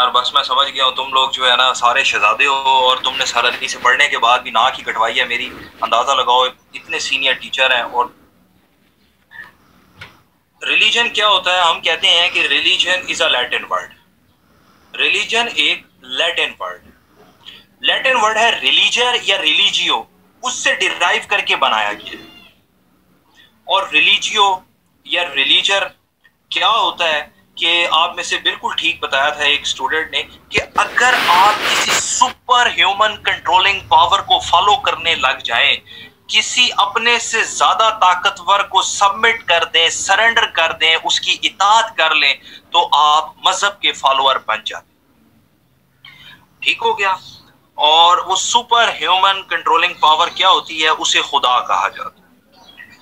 یار بس میں سمجھ گیا ہوں تم لوگ جو ہے نا سارے شہزادے ہو اور تم نے سارا عربی سے پڑھنے کے بعد بھی ناک ہی کٹوائی ہے میری. اندازہ لگاؤ اتنے سینئر ٹیچر ہیں. اور ریلیجن کیا ہوتا ہے؟ ہم کہتے ہیں کہ religion is a Latin word. Religion ایک لیٹن ورڈ ہے. ریلیجر یا ریلیجیو اس سے ڈیرائیو کر کے بنایا گیا. اور ریلیجیو یا ریلیجر کیا ہوتا ہے کہ آپ میں سے بالکل ٹھیک بتایا تھا ایک اسٹوڈنٹ نے کہ اگر آپ کسی سپر ہیومن کنٹرولنگ پاور کو فالو کرنے لگ جائیں، کسی اپنے سے زیادہ طاقتور کو سبمٹ کر دیں، سرنڈر کر دیں، اس کی اطاعت کر لیں، تو آپ مذہب کے فالوور بن جاتے. ٹھیک ہو گیا؟ اور وہ سپر ہیومن کنٹرولنگ پاور کیا ہوتی ہے؟ اسے خدا کہا جاتا ہے.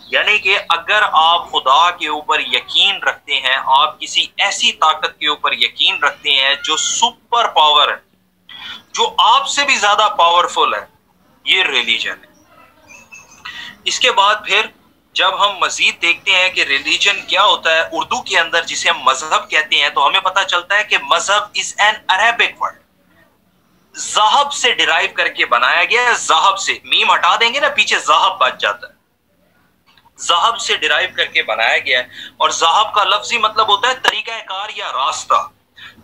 یعنی کہ اگر آپ خدا کے اوپر یقین رکھتے ہیں، آپ کسی ایسی طاقت کے اوپر یقین رکھتے ہیں جو سپر پاور ہے، جو آپ سے بھی زیادہ پاورفل ہے، یہ ریلیجن ہے. اس کے بعد پھر جب ہم مزید دیکھتے ہیں کہ ریلیجن کیا ہوتا ہے اردو کے اندر جسے ہم مذہب کہتے ہیں، تو ہمیں پتہ چلتا ہے کہ مذہب از این عربک ورڈ. ذہب سے ڈرائیو کر کے بنایا گیا ہے. ذہب سے میم ہٹا دیں گے نا، پیچھے ذہب بچ جاتا ہے. ذہب سے ڈرائیو کر کے بنایا گیا ہے. اور ذہب کا لفظی مطلب ہوتا ہے طریقہ کار یا راستہ،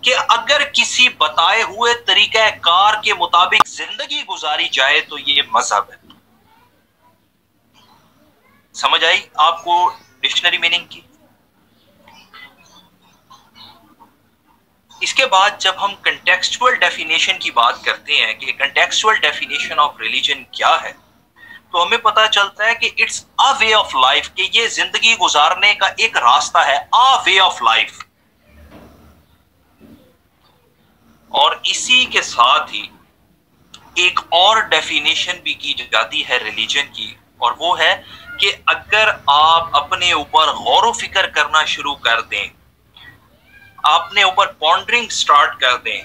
کہ اگر کسی بتائے ہوئے طریقہ کار کے مطابق زندگی گزاری جائے تو یہ مذہب ہے. سمجھ آئی آپ کو ڈکشنری میننگ کی؟ اس کے بعد جب ہم کنٹیکسچول ڈیفینیشن کی بات کرتے ہیں کہ کنٹیکسچول ڈیفینیشن آف ریلیجن کیا ہے، تو ہمیں پتا چلتا ہے کہ it's a way of life, کہ یہ زندگی گزارنے کا ایک راستہ ہے، اے وے آف لائف. اور اسی کے ساتھ ہی ایک اور ڈیفینیشن بھی کی جاتی ہے ریلیجن کی، اور وہ ہے کہ اگر آپ اپنے اوپر غور و فکر کرنا شروع کر دیں، اپنے اوپر پونڈرنگ سٹارٹ کر دیں،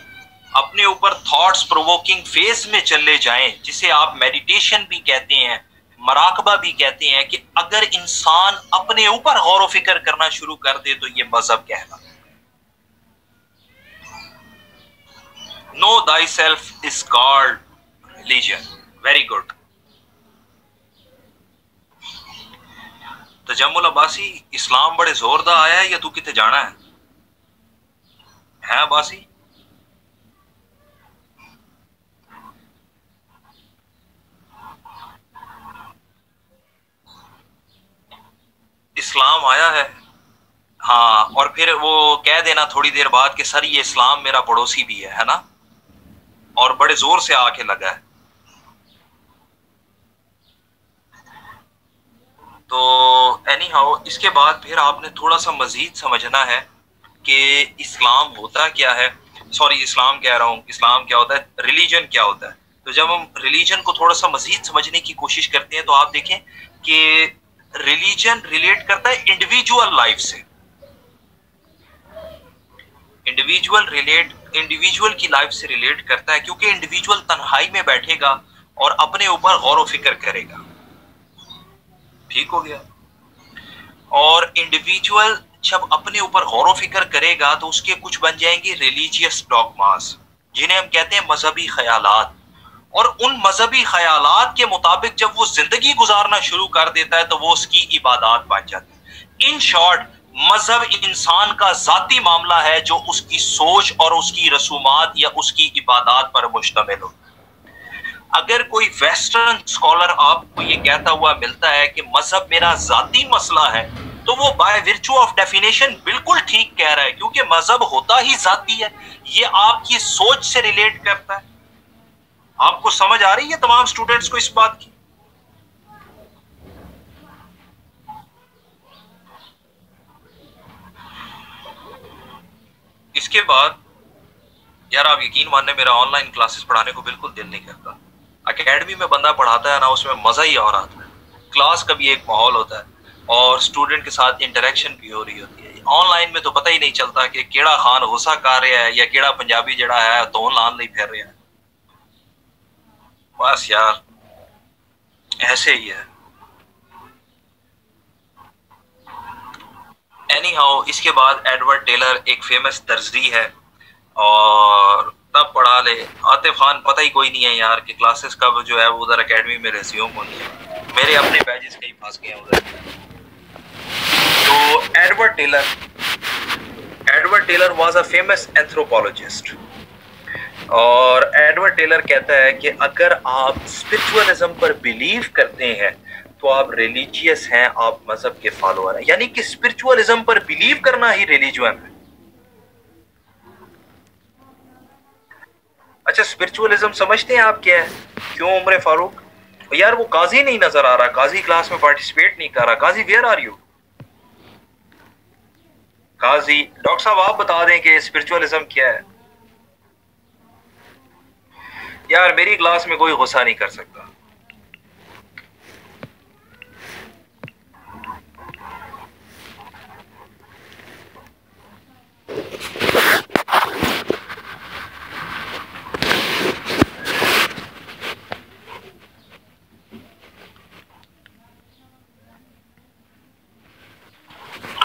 اپنے اوپر تھاٹس پرووکنگ فیز میں چلے جائیں، جسے آپ میڈیٹیشن بھی کہتے ہیں، مراقبہ بھی کہتے ہیں، کہ اگر انسان اپنے اوپر غور و فکر کرنا شروع کر دے تو یہ مذہب کہنا. Know thyself is called religion. Very good. Tajammul Abbasi, اسلام بڑے زوردہ آیا ہے یا تو کتے جانا ہے عباسی؟ اسلام آیا ہے، ہاں، اور پھر وہ کہہ دینا تھوڑی دیر بعد کہ سر یہ اسلام میرا پڑوسی بھی ہے نا، اور بڑے زور سے آ کے لگا ہے. تو اینی ہاؤ اس کے بعد پھر آپ نے تھوڑا سا مزید سمجھنا ہے کہ اسلام ہوتا کیا ہے. سوری، اسلام کہہ رہا ہوں، اسلام کیا ہوتا ہے، ریلیجن کیا ہوتا ہے. تو جب ہم ریلیجن کو تھوڑا سا مزید سمجھنے کی کوشش کرتے ہیں تو آپ دیکھیں کہ ریلیجن ریلیٹ کرتا ہے انڈیویجول لائف سے. انڈیویجول کی لائف سے ریلیٹ کرتا ہے، کیونکہ انڈیویجول تنہائی میں بیٹھے گا اور اپنے اوپر غور و فکر کرے گا. ٹھیک ہو گیا؟ اور انڈیویجول جب اپنے اوپر غور و فکر کرے گا تو اس کے کچھ بن جائیں گے ریلیجیس ڈاگماز، جنہیں ہم کہتے ہیں مذہبی خیالات. اور ان مذہبی خیالات کے مطابق جب وہ زندگی گزارنا شروع کر دیتا ہے تو وہ اس کی عبادات بن جاتی ہے. ان شارٹ، مذہب انسان کا ذاتی معاملہ ہے جو اس کی سوچ اور اس کی رسومات یا اس کی عبادات پر مشتمل ہو. اگر کوئی ویسٹرن اسکالر آپ کو یہ کہتا ہوا ملتا ہے کہ مذہب میرا ذاتی مسئلہ ہے، تو وہ بائی ورچو آف ڈیفینیشن بالکل ٹھیک کہہ رہا ہے، کیونکہ مذہب ہوتا ہی ذاتی ہے. یہ آپ کی سوچ سے ریلیٹ کرتا ہے. آپ کو سمجھ آ رہی ہے تمام سٹوڈنٹس کو اس بات کی؟ اس کے بعد یار آپ یقین ماننے میرا آن لائن کلاسز پڑھانے کو بالکل دل نہیں کرتا. اکیڈمی میں بندہ پڑھاتا ہے نا، اس میں مزہ ہی اور آتا ہے. کلاس کا بھی ایک ماحول ہوتا ہے اور اسٹوڈنٹ کے ساتھ انٹریکشن بھی ہو رہی ہوتی ہے. آن لائن میں تو پتہ ہی نہیں چلتا کہ کیڑا خان غصہ کر رہا ہے یا کیڑا پنجابی جڑا ہے تو لان نہیں پھیر رہا ہے. بس یار ایسے ہی ہے. اینی ہاؤ اس کے بعد ایڈورڈ ٹیلر ایک فیمس درزی ہے، اور تب پڑھا لے. عاطف خان پتہ ہی کوئی نہیں ہے یار کہ کلاسز کب جو ہے وہ ادھر اکیڈمی میں ریزیوم ہونی ہے. میرے اپنے بیچز کئی پھنس گئے ہیں ادھر. تو Edward tailor was a famous anthropologist. اور ایڈورڈ ٹیلر کہتا ہے کہ اگر آپ اسپرچولیزم پر بلیو کرتے ہیں تو آپ ریلیجیس ہیں, آپ مذہب کے فالوور ہیں. یعنی کہ اسپرچولیزم پر بلیو کرنا ہی ریلیجن ہے. اچھا اسپرچولیزم سمجھتے ہیں آپ کیا ہے؟ کیوں عمر فاروق؟ یار وہ قاضی نہیں نظر آ رہا, قاضی کلاس میں پارٹیسپیٹ نہیں کر رہا. قاضی where are you? Qazi doctor صاحب آپ بتا دیں کہ اسپرچولیزم کیا ہے. یار میری کلاس میں کوئی غصہ نہیں کر سکتا.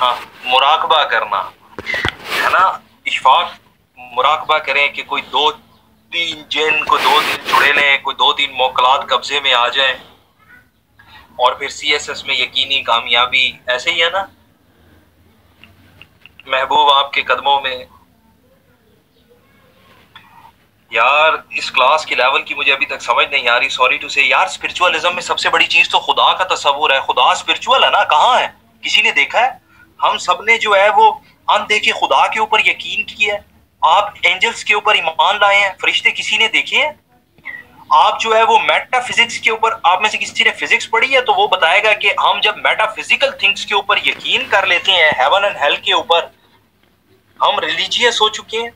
ہاں مراقبہ کرنا ہے نا اشفاق, مراقبہ کریں کہ کوئی دو تین جن کو 2 دن چھڑے لیں, کوئی 2-3 موکلات قبضے میں آ جائیں, اور پھر سی ایس ایس میں یقینی کامیابی. ایسے ہی ہے نا محبوب آپ کے قدموں میں. یار اس کلاس کی لیول کی مجھے ابھی تک سمجھ نہیں آ رہی, سوری ٹو سے. یار اسپرچولیزم میں سب سے بڑی چیز تو خدا کا تصور ہے. خدا اسپرچول ہے نا, کہاں ہے؟ کسی نے دیکھا ہے؟ ہم سب نے جو ہے وہ اندیکھے خدا کے اوپر یقین کیا ہے. آپ اینجلز کے اوپر ایمان لائے ہیں, فرشتے کسی نے دیکھے ہیں؟ آپ جو ہے وہ میٹا فزکس کے اوپر, آپ میں سے کسی نے فزکس پڑھی ہے تو وہ بتائے گا کہ ہم جب میٹا فزیکل تھنگس کے اوپر یقین کر لیتے ہیں, ہیون اینڈ ہیل کے اوپر, ہم ریلیجیس ہو چکے ہیں.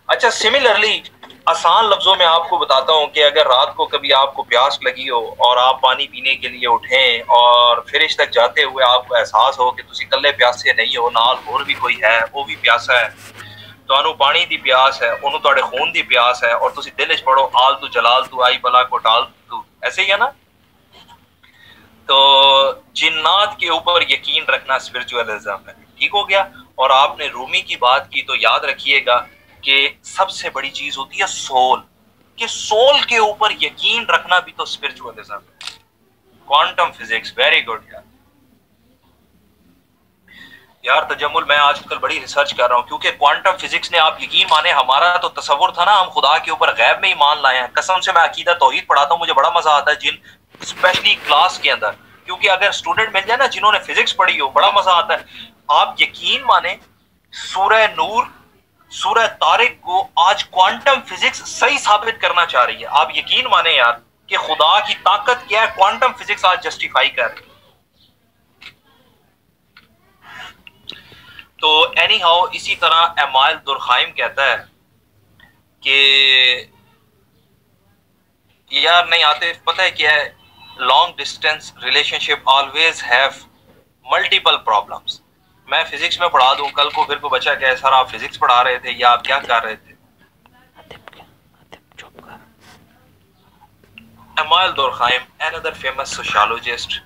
اچھا سملرلی آسان لفظوں میں آپ کو بتاتا ہوں کہ اگر رات کو کبھی آپ کو پیاس لگی ہو اور آپ پانی پینے کے لیے اٹھیں اور فرش تک جاتے ہوئے آپ کو احساس ہو کہ تسی کلے پیاسے نہیں ہو, نال اور بھی کوئی ہے وہ بھی پیاسا ہے, تو پانی دی پیاس ہے, انہوں تواڈے خون دی پیاس ہے, اور تسی دل وچ پڑھو آل تو جلال تو آئی بلا کو ٹال تو. ایسے ہی ہے نا. تو جنات کے اوپر یقین رکھنا اسپرچولیزم ہے. ٹھیک ہو گیا. اور آپ نے رومی کی بات کی تو یاد رکھیے گا کہ سب سے بڑی چیز ہوتی ہے سول, کہ سول کے اوپر یقین رکھنا بھی تو اسپرچولیزم ہے. کوانٹم فزکس, ویری گڈ یار. یار تجمل میں آج کل بڑی ریسرچ کر رہا ہوں, کیونکہ کوانٹم فزکس نے, آپ یقین مانے ہمارا تو تصور تھا نا ہم خدا کے اوپر غیب میں ایمان لائے ہیں. قسم سے میں عقیدہ توحید پڑھاتا ہوں, مجھے بڑا مزہ آتا ہے جن اسپیشلی کلاس کے اندر, کیونکہ اگر اسٹوڈنٹ مل جائے نا جنہوں نے فزکس پڑھی ہو, بڑا مزہ آتا ہے. آپ یقین مانے سورہ نور, سورہ طارق کو آج کوانٹم فزکس صحیح ثابت کرنا چاہ رہی ہے. آپ یقین مانے یار کہ خدا کی طاقت کیا ہے, کوانٹم فزکس آج جسٹیفائی کر رہی ہے. تو اینی ہاؤ اسی طرح ایمائل دورخائم کہتا ہے کہ یار نہیں آتے, پتہ ہے کیا ہے, long distance relation ship always have multiple problems. میں فزکس میں پڑھا دوں, کل کو پھر کو بچہ کہے سر آپ فزکس پڑھا رہے تھے یا آپ کیا کر رہے تھے. ایمائل دورخائم another famous sociologist,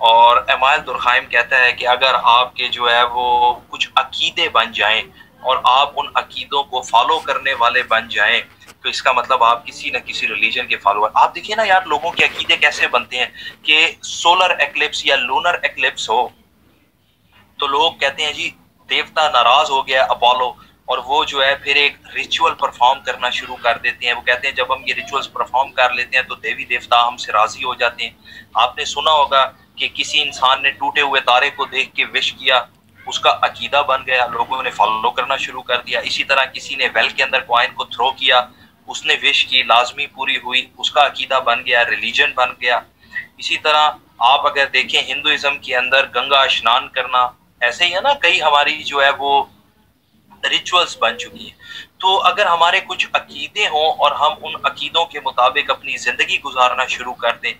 اور ایمائل دورخائم کہتا ہے کہ اگر آپ کے جو ہے وہ کچھ عقیدے بن جائیں اور آپ ان عقیدوں کو فالو کرنے والے بن جائیں تو اس کا مطلب آپ کسی نہ کسی ریلیجن کے فالوور. آپ دیکھیں نا یار لوگوں کے عقیدے کیسے بنتے ہیں کہ سولر ایکلپس یا لونر ایکلپس ہو تو لوگ کہتے ہیں جی دیوتا ناراض ہو گیا اپولو, اور وہ جو ہے پھر ایک ریچول پرفارم کرنا شروع کر دیتے ہیں. وہ کہتے ہیں جب ہم یہ ریچولز پرفارم کر لیتے ہیں تو دیوی دیوتا ہم سے راضی ہو جاتے ہیں. آپ نے سنا ہوگا کہ کسی انسان نے ٹوٹے ہوئے تارے کو دیکھ کے وش کیا, اس کا عقیدہ بن گیا, لوگوں نے فالو کرنا شروع کر دیا. اسی طرح کسی نے ویل کے اندر کوائن کو تھرو کیا, اس نے وش کی, لازمی پوری ہوئی, اس کا عقیدہ بن گیا, ریلیجن بن گیا. اسی طرح آپ اگر دیکھیں ہندوازم کے اندر گنگا اشنان کرنا, ایسے ہی ہے نا, کئی ہماری جو ہے وہ ریچولز بن چکی ہیں. تو اگر ہمارے کچھ عقیدے ہوں اور ہم ان عقیدوں کے مطابق اپنی زندگی گزارنا شروع کر دیں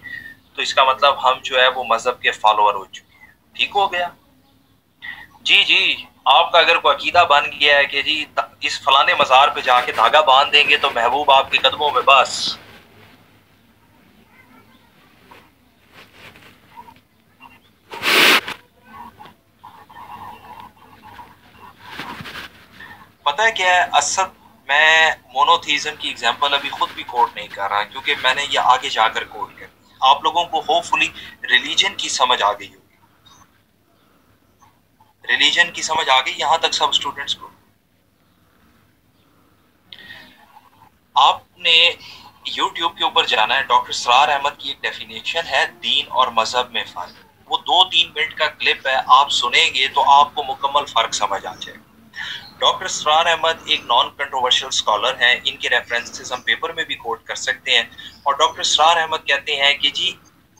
تو اس کا مطلب ہم جو ہے وہ مذہب کے فالوور ہو چکے ہیں. ٹھیک ہو گیا جی. جی آپ کا اگر کوئی عقیدہ بن گیا ہے کہ جی اس فلانے مزار پہ جا کے دھاگا باندھ دیں گے تو محبوب آپ کے قدموں میں, بس پتہ ہے کیا ہے, اسد میں مونوتھیزم کی اگزامپل ابھی خود بھی کوٹ نہیں کر رہا کیونکہ میں نے یہ آگے جا کر کوٹ کر. آپ لوگوں کو ہوپ فلی ریلیجن کی سمجھ آ گئی ہوگی, ریلیجن کی سمجھ آ گئی یہاں تک سب اسٹوڈنٹس کو. آپ نے یوٹیوب کے اوپر جانا ہے, ڈاکٹر اسرار احمد کی ایک ڈیفینیشن ہے دین اور مذہب میں فرق, وہ 2-3 منٹ کا کلپ ہے, آپ سنیں گے تو آپ کو مکمل فرق سمجھ آ جائے. ڈاکٹر اسرار احمد ایک نان کنٹروورشل اسکالر ہیں, ان کے ریفرنسز ہم پیپر میں بھی کوٹ کر سکتے ہیں. اور ڈاکٹر اسرار احمد کہتے ہیں کہ جی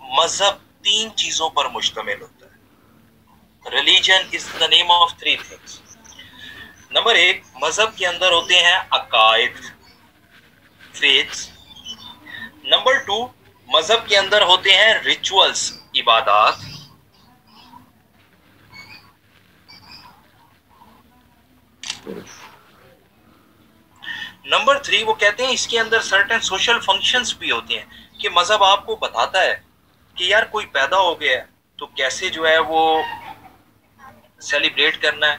مذہب 3 چیزوں پر مشتمل ہوتا ہے. Religion is the name of 3 things. Number 1, مذہب کے اندر ہوتے ہیں عقائد, فیتھس. نمبر 2, مذہب کے اندر ہوتے ہیں ریچولز, عبادات. نمبر 3, وہ کہتے ہیں اس کے اندر سرٹن سوشل فنکشنز بھی ہوتے ہیں کہ مذہب آپ کو بتاتا ہے کہ یار کوئی پیدا ہو گیا ہے تو کیسے جو ہے وہ سیلیبریٹ کرنا ہے,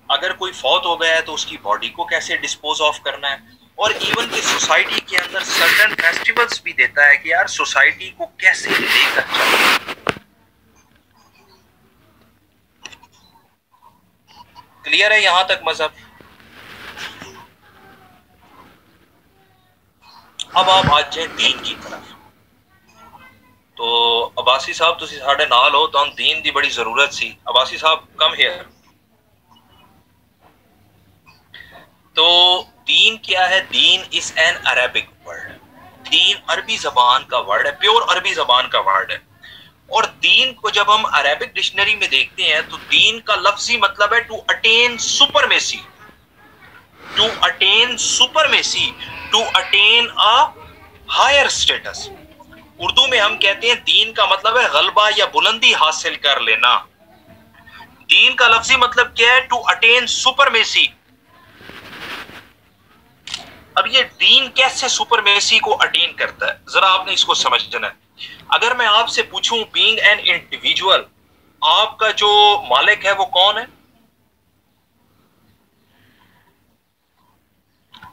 اگر کوئی فوت ہو گیا ہے تو اس کی باڈی کو کیسے ڈسپوز آف کرنا ہے, اور ایون کہ سوسائٹی کے اندر سرٹن فیسٹیولز بھی دیتا ہے کہ یار سوسائٹی کو کیسے لے کر چلنا. کلیئر ہے یہاں تک مذہب؟ اب آپ آ جائیں دین کی طرف. تو عباسی صاحب تسی ساڈے نال ہو تو دین دی بڑی ضرورت سی. عباسی صاحب کم ہیئر. تو دین کیا ہے؟ دین از این عربک ورڈ. دین عربی زبان کا ورڈ ہے, پیور عربی زبان کا ورڈ ہے. اور دین کو جب ہم عربک ڈکشنری میں دیکھتے ہیں تو دین کا لفظی مطلب ہے to attain supremacy, to attain supremacy, to attain a higher status. Urdu میں ہم کہتے ہیں دین کا مطلب ہے غلبہ یا بلندی حاصل کر لینا. دین کا لفظی مطلب کیا ہے؟ To attain supremacy. اب یہ دین کیسے سپرمیسی کو اٹین کرتا ہے, ذرا آپ نے اس کو سمجھنا ہے. اگر میں آپ سے پوچھوں بینگ این انڈیویجول, آپ کا جو مالک ہے وہ کون ہے؟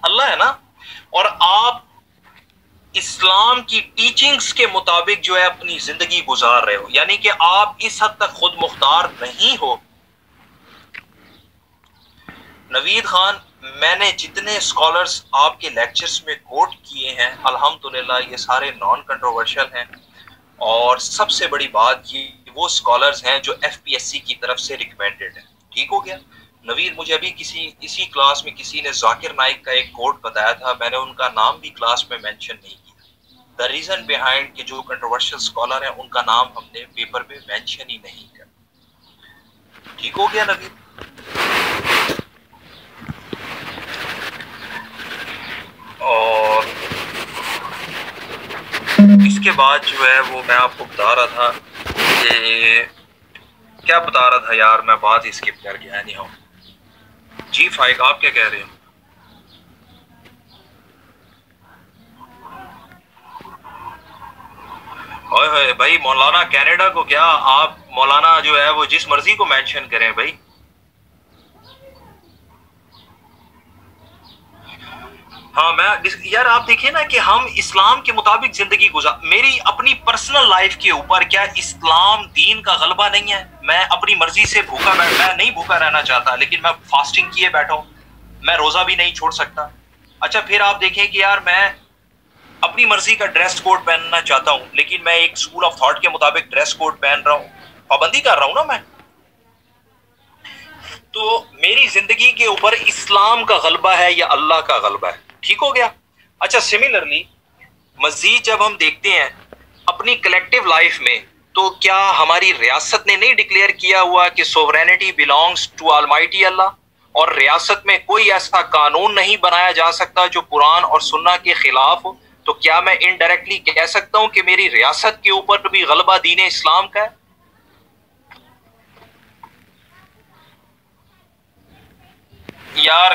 اللہ ہے نا. اور آپ اسلام کی ٹیچنگز کے مطابق جو ہے اپنی زندگی گزار رہے ہو, یعنی کہ آپ اس حد تک خود مختار نہیں ہو. نوید خان, میں نے جتنے اسکالرز آپ کے لیکچرز میں کوٹ کیے ہیں الحمدللہ یہ سارے نان کنٹروورشل ہیں, اور سب سے بڑی بات یہ وہ اسکالرز ہیں جو ایف پی ایس سی کی طرف سے ریکمینڈڈ ہیں. ٹھیک ہو گیا. نوید, مجھے ابھی اسی کلاس میں کسی نے ذاکر نائک کا ایک کوٹ بتایا تھا, میں نے ان کا نام بھی کلاس میں مینشن نہیں کیا. دا ریزن بیہائنڈ کہ جو کنٹروورشل اسکالر ہیں ان کا نام ہم نے پیپر میں مینشن ہی نہیں کیا. ٹھیک ہو گیا نوید؟ اور اس کے بعد جو ہے وہ میں آپ کو بتا رہا تھا کہ کیا بتا رہا تھا یار, میں بات اسکپ کر گیا. نہیں ہوں جی فائق, آپ کیا کہہ رہے ہیں؟ اوئے بھائی, مولانا کینیڈا کو کیا, آپ مولانا جو ہے وہ جس مرضی کو مینشن کریں بھائی. ہاں میں یار آپ دیکھیں نا کہ ہم اسلام کے مطابق زندگی گزار, میری اپنی پرسنل لائف کے اوپر کیا اسلام دین کا غلبہ نہیں ہے؟ میں اپنی مرضی سے میں نہیں بھوکا رہنا چاہتا لیکن میں فاسٹنگ کیے بیٹھا ہوں, میں روزہ بھی نہیں چھوڑ سکتا. اچھا پھر آپ دیکھیں کہ یار میں اپنی مرضی کا ڈریس کوڈ پہننا چاہتا ہوں لیکن میں ایک اسکول آف تھاٹ کے مطابق ڈریس کوڈ پہن رہا ہوں, پابندی کر رہا ہوں نا میں. تو میری زندگی کے اوپر اسلام کا غلبہ ہے یا اللہ کا غلبہ ہے؟ ٹھیک ہو گیا. اچھا سملرلی مزید جب ہم دیکھتے ہیں اپنی کلیکٹیو لائف میں, تو کیا ہماری ریاست نے نہیں ڈکلیئر کیا ہوا کہ سوورینٹی بیلانگس ٹو آلمائٹی اللہ, اور ریاست میں کوئی ایسا قانون نہیں بنایا جا سکتا جو قرآن اور سنہ کے خلاف ہو؟ تو کیا میں انڈائریکٹلی کہہ سکتا ہوں کہ میری ریاست کے اوپر بھی غلبہ دین اسلام کا ہے؟ یار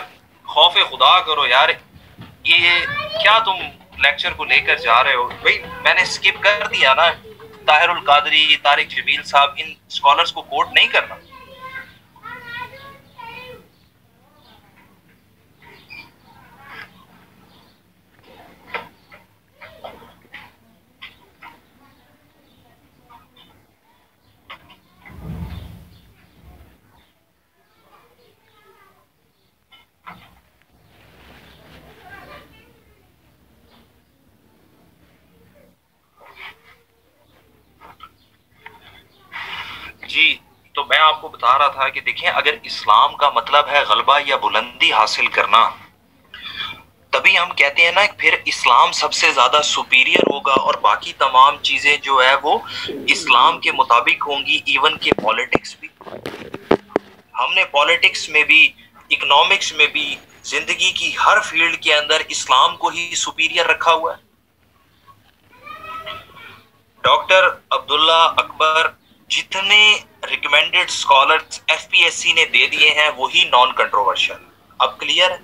خوف خدا کرو یار, یہ کیا تم لیکچر کو لے کر جا رہے ہو بھائی؟ میں نے سکپ کر دیا نا, طاہر القادری, طارق جمیل صاحب, ان اسکالرز کو کوٹ نہیں کرنا. جی تو میں آپ کو بتا رہا تھا کہ دیکھیں اگر اسلام کا مطلب ہے غلبہ یا بلندی حاصل کرنا، تبھی ہم کہتے ہیں نا پھر اسلام سب سے زیادہ سپیریئر ہوگا اور باقی تمام چیزیں جو ہے وہ اسلام کے مطابق ہوں گی، ایون کہ پالیٹکس بھی۔ ہم نے پالیٹکس میں بھی، اکنامکس میں بھی، زندگی کی ہر فیلڈ کے اندر اسلام کو ہی سپیریئر رکھا ہوا ہے۔ ڈاکٹر عبداللہ اکبر جتنے recommended scholars F P S C نے دے دیے ہیں وہی نان کنٹروورشل۔ اب کلیئر ہے؟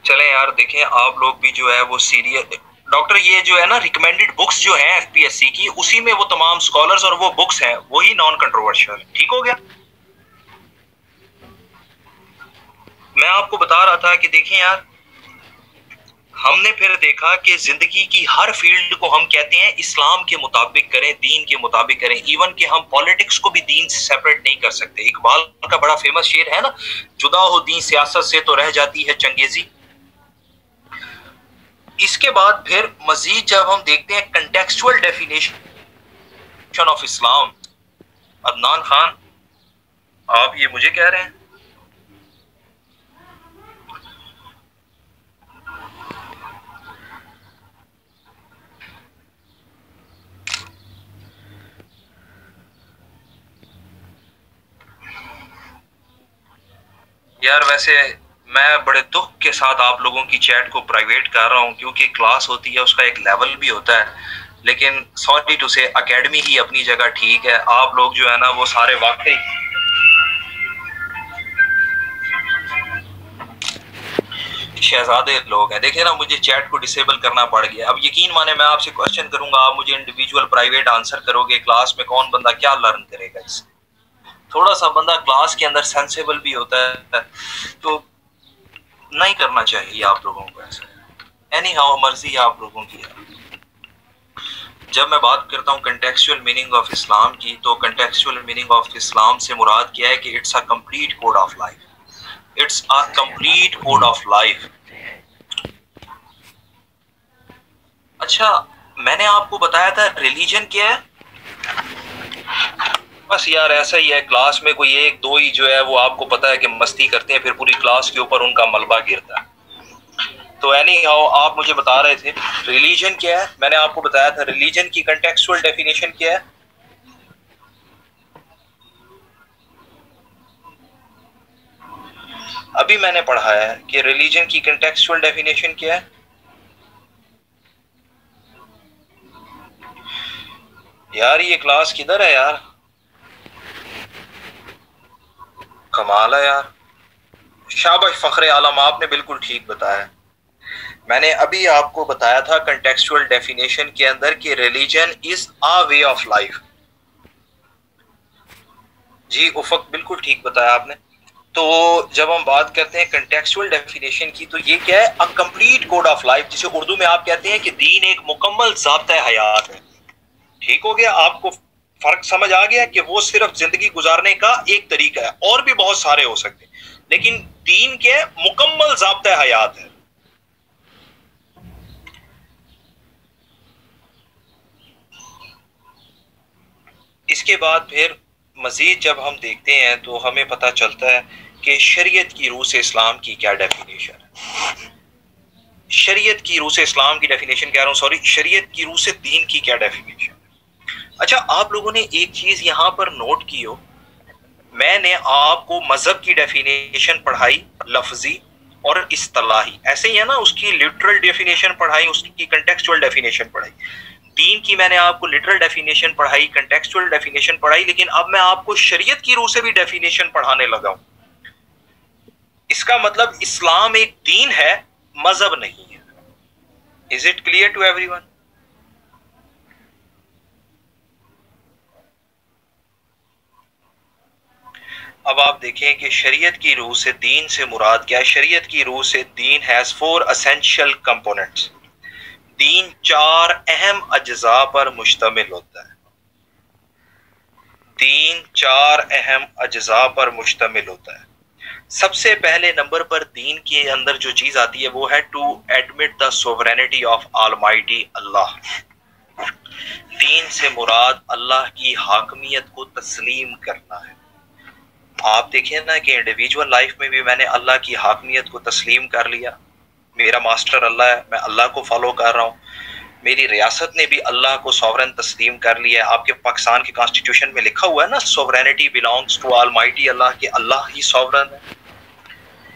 چلیں یار دیکھیں آپ لوگ بھی جو ہے وہ سیریس ڈاکٹر، یہ جو ہے نا ریکمینڈڈ بکس جو ہیں ایف پی ایس سی کی، اسی میں وہ تمام اسکالرز اور وہ بکس ہیں، وہی نان کنٹروورشل۔ ٹھیک ہو گیا؟ میں آپ کو بتا رہا تھا کہ دیکھیں یار، ہم نے پھر دیکھا کہ زندگی کی ہر فیلڈ کو ہم کہتے ہیں اسلام کے مطابق کریں، دین کے مطابق کریں، ایون کہ ہم پالیٹکس کو بھی دین سے سیپریٹ نہیں کر سکتے۔ اقبال کا بڑا فیمس شعر ہے نا، جدا ہو دین سیاست سے تو رہ جاتی ہے چنگیزی۔ اس کے بعد پھر مزید جب ہم دیکھتے ہیں کنٹیکسچول ڈیفینیشن آف اسلام، عدنان خان آپ یہ مجھے کہہ رہے ہیں؟ یار ویسے میں بڑے دکھ کے ساتھ آپ لوگوں کی چیٹ کو پرائیویٹ کر رہا ہوں، کیونکہ کلاس ہوتی ہے اس کا ایک لیول بھی ہوتا ہے، لیکن سوری ٹو سے اکیڈمی ہی اپنی جگہ ٹھیک ہے، آپ لوگ جو ہے نا وہ سارے واقعی شہزادے لوگ ہیں۔ دیکھیں نا مجھے چیٹ کو ڈسیبل کرنا پڑ گیا۔ اب یقین مانے میں آپ سے کوشچن کروں گا، آپ مجھے انڈیویجول پرائیویٹ آنسر کرو گے، کلاس میں کون بندہ کیا لرن کرے گا اس سے؟ تھوڑا سا بندہ کلاس کے اندر سینسیبل بھی ہوتا ہے، تو نہیں کرنا چاہیے آپ لوگوں کو ایسا۔ اینی ہاؤ مرضی ہے آپ لوگوں کی۔ جب میں بات کرتا ہوں کنٹیکسچول میننگ آف اسلام کی، تو کنٹیکسچول میننگ آف اسلام سے مراد کیا ہے کہ it's a complete code of life, it's a complete code of life. اچھا میں نے آپ کو بتایا تھا ریلیجن کیا ہے؟ بس یار ایسا ہی ہے، کلاس میں کوئی ایک دو ہی جو ہے وہ آپ کو پتا ہے کہ مستی کرتے ہیں، پھر پوری کلاس کے اوپر ان کا ملبہ گرتا ہے۔ تو اینی ہاؤ آپ مجھے بتا رہے تھے ریلیجن کیا ہے، میں نے آپ کو بتایا تھا ریلیجن کی کنٹیکسچول ڈیفینیشن کیا ہے۔ ابھی میں نے پڑھا ہے کہ ریلیجن کی کنٹیکسچول ڈیفینیشن کیا ہے۔ یار یہ کلاس کدھر ہے یار؟ کمال ہے یار، شاباش فخر عالم، آپ نے بالکل ٹھیک بتایا۔ میں نے ابھی آپ کو بتایا تھا کنٹیکسچول ڈیفینیشن کے اندر کہ religion is a way of life. جی افق بالکل ٹھیک بتایا آپ نے۔ تو جب ہم بات کرتے ہیں کنٹیکسچول ڈیفینیشن کی، تو یہ کیا ہے؟ A complete code of life, جسے اردو میں آپ کہتے ہیں کہ دین ایک مکمل ضابطۂ حیات ہے۔ ٹھیک ہو گیا؟ آپ کو فرق سمجھ آ گیا کہ وہ صرف زندگی گزارنے کا ایک طریقہ ہے، اور بھی بہت سارے ہو سکتے ہیں، لیکن دین کے مکمل ضابطۂ حیات ہے۔ اس کے بعد پھر مزید جب ہم دیکھتے ہیں تو ہمیں پتہ چلتا ہے کہ شریعت کی روح سے اسلام کی کیا ڈیفینیشن ہے۔ شریعت کی روح سے اسلام کی ڈیفینیشن کہہ رہا ہوں، سوری، شریعت کی روح سے دین کی کیا ڈیفینیشن ہے۔ اچھا آپ لوگوں نے ایک چیز یہاں پر نوٹ کی ہو، میں نے آپ کو مذہب کی ڈیفینیشن پڑھائی لفظی اور اصطلاحی، ایسے ہی ہے نا، اس کی لٹرل ڈیفینیشن پڑھائی، اس کی کنٹیکسچول ڈیفینیشن پڑھائی۔ دین کی میں نے آپ کو لٹرل ڈیفینیشن پڑھائی، کنٹیکسچول ڈیفینیشن پڑھائی، لیکن اب میں آپ کو شریعت کی روح سے بھی ڈیفینیشن پڑھانے لگا ہوں۔ اس کا مطلب اسلام ایک دین ہے، مذہب نہیں ہے۔ Is it clear to everyone؟ اب آپ دیکھیں کہ شریعت کی روح سے دین سے مراد کیا ہے۔ شریعت کی روح سے دین has 4 essential components۔ دین 4 اہم اجزاء پر مشتمل ہوتا ہے۔ دین 4 اہم اجزاء پر مشتمل ہوتا ہے۔ سب سے پہلے نمبر پر دین کے اندر جو چیز آتی ہے وہ ہے to admit the sovereignty of almighty Allah. دین سے مراد اللہ کی حاکمیت کو تسلیم کرنا ہے۔ آپ دیکھیں نا کہ انڈیویجول لائف میں بھی میں نے اللہ کی حاکمیت کو تسلیم کر لیا، میرا ماسٹر اللہ ہے، میں اللہ کو فالو کر رہا ہوں۔ میری ریاست نے بھی اللہ کو سوورن تسلیم کر لیا ہے۔ آپ کے پاکستان کے کانسٹیٹیوشن میں لکھا ہوا ہے نا، سوورینٹی بلانگس ٹو آلمائٹی اللہ، کہ اللہ ہی سوورن ہے،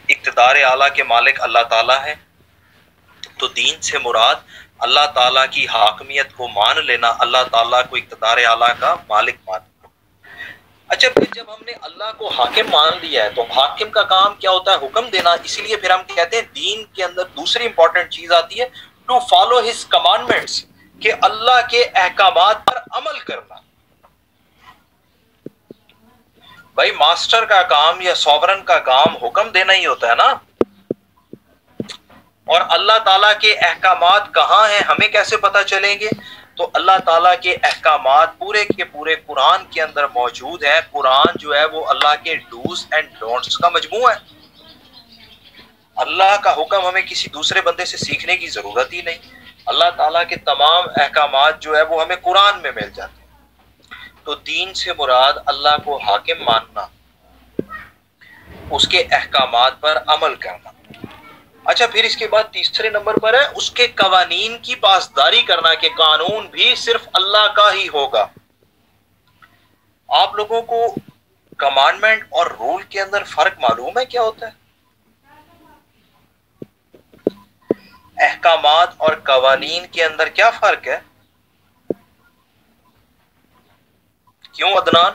اقتدار اعلیٰ کے مالک اللہ تعالیٰ ہے۔ تو دین سے مراد اللہ تعالیٰ کی حاکمیت کو مان لینا، اللہ تعالیٰ کو اقتدار اعلیٰ کا مالک ماننا۔ اچھا، پھر جب ہم نے اللہ کو حاکم مان لیا ہے تو حاکم کا کام کیا ہوتا ہے؟ حکم دینا۔ اسی لیے پھر ہم کہتے ہیں دین کے اندر دوسری امپورٹنٹ چیز آتی ہے ٹو فالو ہز کمانڈمنٹس، کہ اللہ کے احکامات پر عمل کرنا۔ بھائی ماسٹر کا کام یا سوورن کا کام حکم دینا ہی ہوتا ہے نا، اور اللہ تعالیٰ کے احکامات کہاں ہیں ہمیں کیسے پتہ چلیں گے؟ تو اللہ تعالیٰ کے احکامات پورے کے پورے قرآن کے اندر موجود ہیں۔ قرآن جو ہے وہ اللہ کے ڈوز اینڈ ڈونٹس کا مجموعہ ہے۔ اللہ کا حکم ہمیں کسی دوسرے بندے سے سیکھنے کی ضرورت ہی نہیں، اللہ تعالیٰ کے تمام احکامات جو ہے وہ ہمیں قرآن میں مل جاتے ہیں۔ تو دین سے مراد اللہ کو حاکم ماننا، اس کے احکامات پر عمل کرنا۔ اچھا، پھر اس کے بعد تیسرے نمبر پر ہے اس کے قوانین کی پاسداری کرنا، کہ قانون بھی صرف اللہ کا ہی ہوگا۔ آپ لوگوں کو کمانڈمنٹ اور رول کے اندر فرق معلوم ہے کیا ہوتا ہے؟ احکامات اور قوانین کے اندر کیا فرق ہے؟ کیوں عدنان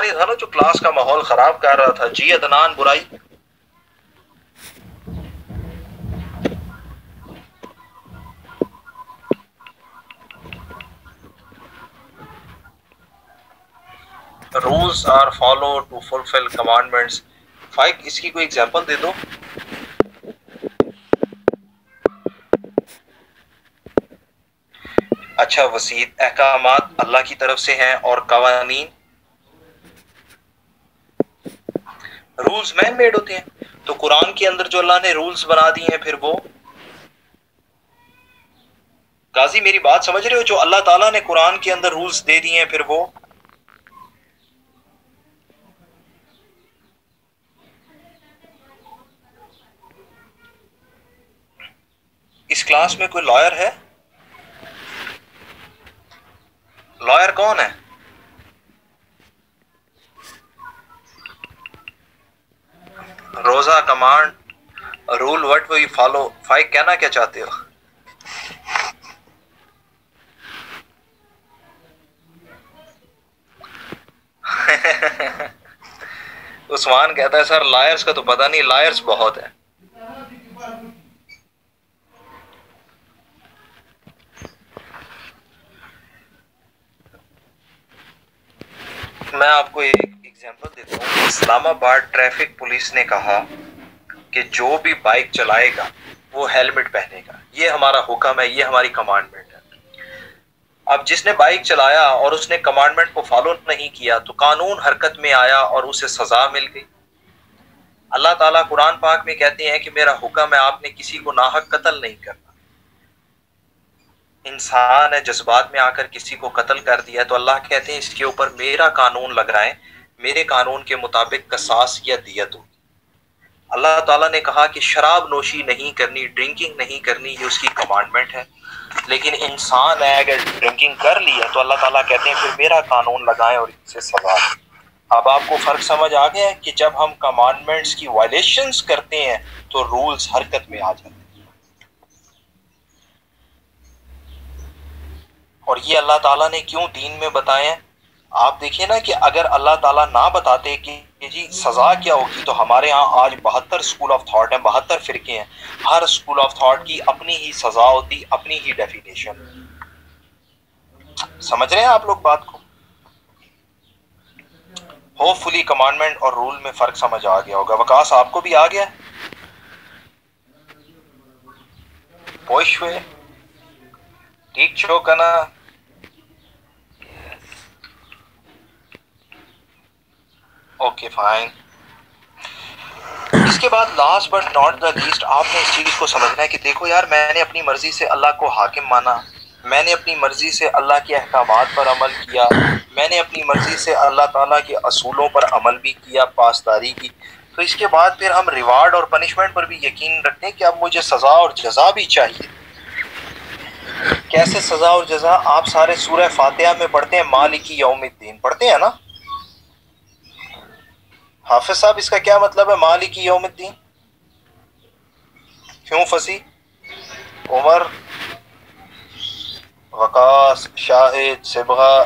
ہی تھا نا جو کلاس کا ماحول خراب کر رہا تھا؟ جی عدنان، برائی۔ Rules are follow to fulfil commandments. Faiq, اس کی کوئی ایگزامپل دے دو۔ اچھا وسید، احکامات اللہ کی طرف سے ہیں اور قوانین رولز مین میڈ ہوتے ہیں۔ تو قرآن کے اندر جو اللہ نے رولز بنا دی ہیں، پھر وہ قاضی میری بات سمجھ رہے ہو؟ جو اللہ تعالیٰ نے قرآن کے اندر رولز دے دیے ہیں، پھر وہ اس کلاس میں کوئی لائر ہے؟ لائر کون ہے؟ روزہ command rule what we follow. Faiq, کہنا کیا چاہتے ہو؟ عثمان کہتا ہے سر لائرز کا تو پتہ نہیں، لائرز بہت ہے۔ میں آپ کو ایک ایگزامپل دیتا ہوں۔ اسلام آباد ٹریفک پولیس نے کہا کہ جو بھی بائک چلائے گا وہ ہیلمٹ پہنے گا، یہ ہمارا حکم ہے، یہ ہماری کمانڈمنٹ ہے۔ اب جس نے بائک چلایا اور اس نے کمانڈمنٹ کو فالو نہیں کیا تو قانون حرکت میں آیا اور اسے سزا مل گئی۔ اللہ تعالیٰ قرآن پاک میں کہتے ہیں کہ میرا حکم ہے آپ نے کسی کو ناحق قتل نہیں کرنا۔ انسان ہے، جذبات میں آ کر کسی کو قتل کر دیا تو اللہ کہتے ہیں اس کے اوپر میرا قانون لگائیں، میرے قانون کے مطابق قصاص یا دیت ہوگی۔ اللہ تعالیٰ نے کہا کہ شراب نوشی نہیں کرنی، ڈرنکنگ نہیں کرنی، یہ اس کی کمانڈمنٹ ہے، لیکن انسان ہے اگر ڈرنکنگ کر لی ہے تو اللہ تعالیٰ کہتے ہیں پھر میرا قانون لگائیں اور اس سے سزا دیں۔ اب آپ کو فرق سمجھ آ گیا ہے کہ جب ہم کمانڈمنٹس کی وائلیشنز کرتے ہیں تو رولز حرکت میں آ جاتے ہیں، اور یہ اللہ تعالیٰ نے کیوں دین میں بتائے ہیں؟ آپ دیکھیں نا کہ اگر اللہ تعالیٰ نہ بتاتے کہ جی سزا کیا ہوگی تو ہمارے ہاں آج 72 اسکول آف تھاٹ ہیں، 72 فرقے ہیں، ہر اسکول آف تھاٹ کی اپنی ہی سزا ہوتی، اپنی ہی ڈیفینیشن۔ سمجھ رہے ہیں آپ لوگ بات کو؟ ہوپ فلی کمانڈمنٹ اور رول میں فرق سمجھ آ گیا ہوگا۔ وکاس آپ کو بھی آ گیا؟ پوش ہوئے ٹھیک چھو کنا اوکے فائن. اس کے بعد last but not the least آپ نے اس چیز کو سمجھنا ہے کہ دیکھو یار میں نے اپنی مرضی سے اللہ کو حاکم مانا، میں نے اپنی مرضی سے اللہ کے احکامات پر عمل کیا، میں نے اپنی مرضی سے اللہ تعالیٰ کے اصولوں پر عمل بھی کیا، پاسداری کی. تو اس کے بعد پھر ہم ریوارڈ اور پنشمنٹ پر بھی یقین رکھتے ہیں کہ اب مجھے سزا اور جزا بھی چاہیے. کیسے سزا اور جزا؟ آپ سارے سورہ فاتحہ میں پڑھتے ہیں مالک یوم الدین، پڑھتے ہیں نا؟ حافظ صاحب اس کا کیا مطلب ہے مالک یوم الدین؟ کیوں پھنسی؟ عمر، وقاص، شاہد، صبغہ.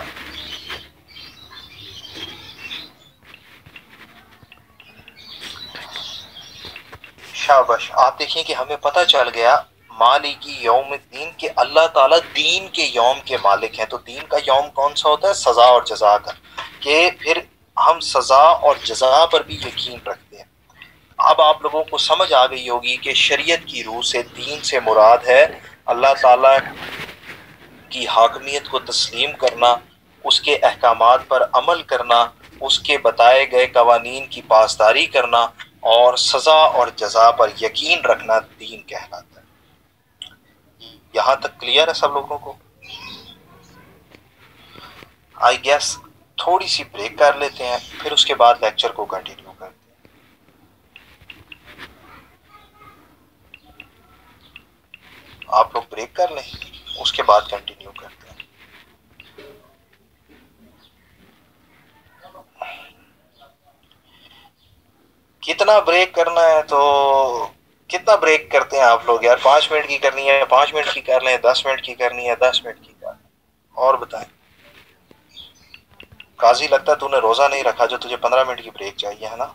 شابش. آپ دیکھیں کہ ہمیں پتہ چل گیا مالکی یوم الدین کہ اللہ تعالیٰ دین کے یوم کے مالک ہیں. تو دین کا یوم کون سا ہوتا ہے؟ سزا اور جزا کا. کہ پھر ہم سزا اور جزا پر بھی یقین رکھتے ہیں. اب آپ لوگوں کو سمجھ آ گئی ہوگی کہ شریعت کی روح سے دین سے مراد ہے اللہ تعالیٰ کی حاکمیت کو تسلیم کرنا، اس کے احکامات پر عمل کرنا، اس کے بتائے گئے قوانین کی پاسداری کرنا، اور سزا اور جزا پر یقین رکھنا دین کہلاتا ہے. یہاں تک کلیئر ہے سب لوگوں کو؟ آئی گیس تھوڑی سی بریک کر لیتے ہیں، پھر اس کے بعد لیکچر کو کنٹینیو کرتے ہیں. آپ لوگ بریک کر لیں، اس کے بعد کنٹینیو کرتے ہیں. کتنا بریک کرنا ہے تو کتنا بریک کرتے ہیں آپ لوگ یار؟ 5 منٹ کی کرنی ہے 5 منٹ کی کر لیں، 10 منٹ کی کرنی ہے 10 منٹ کی کر لیں. اور بتائیں قاضی، لگتا ہے تو نے روزہ نہیں رکھا جو تجھے 15 منٹ کی بریک چاہیے، ہے نا؟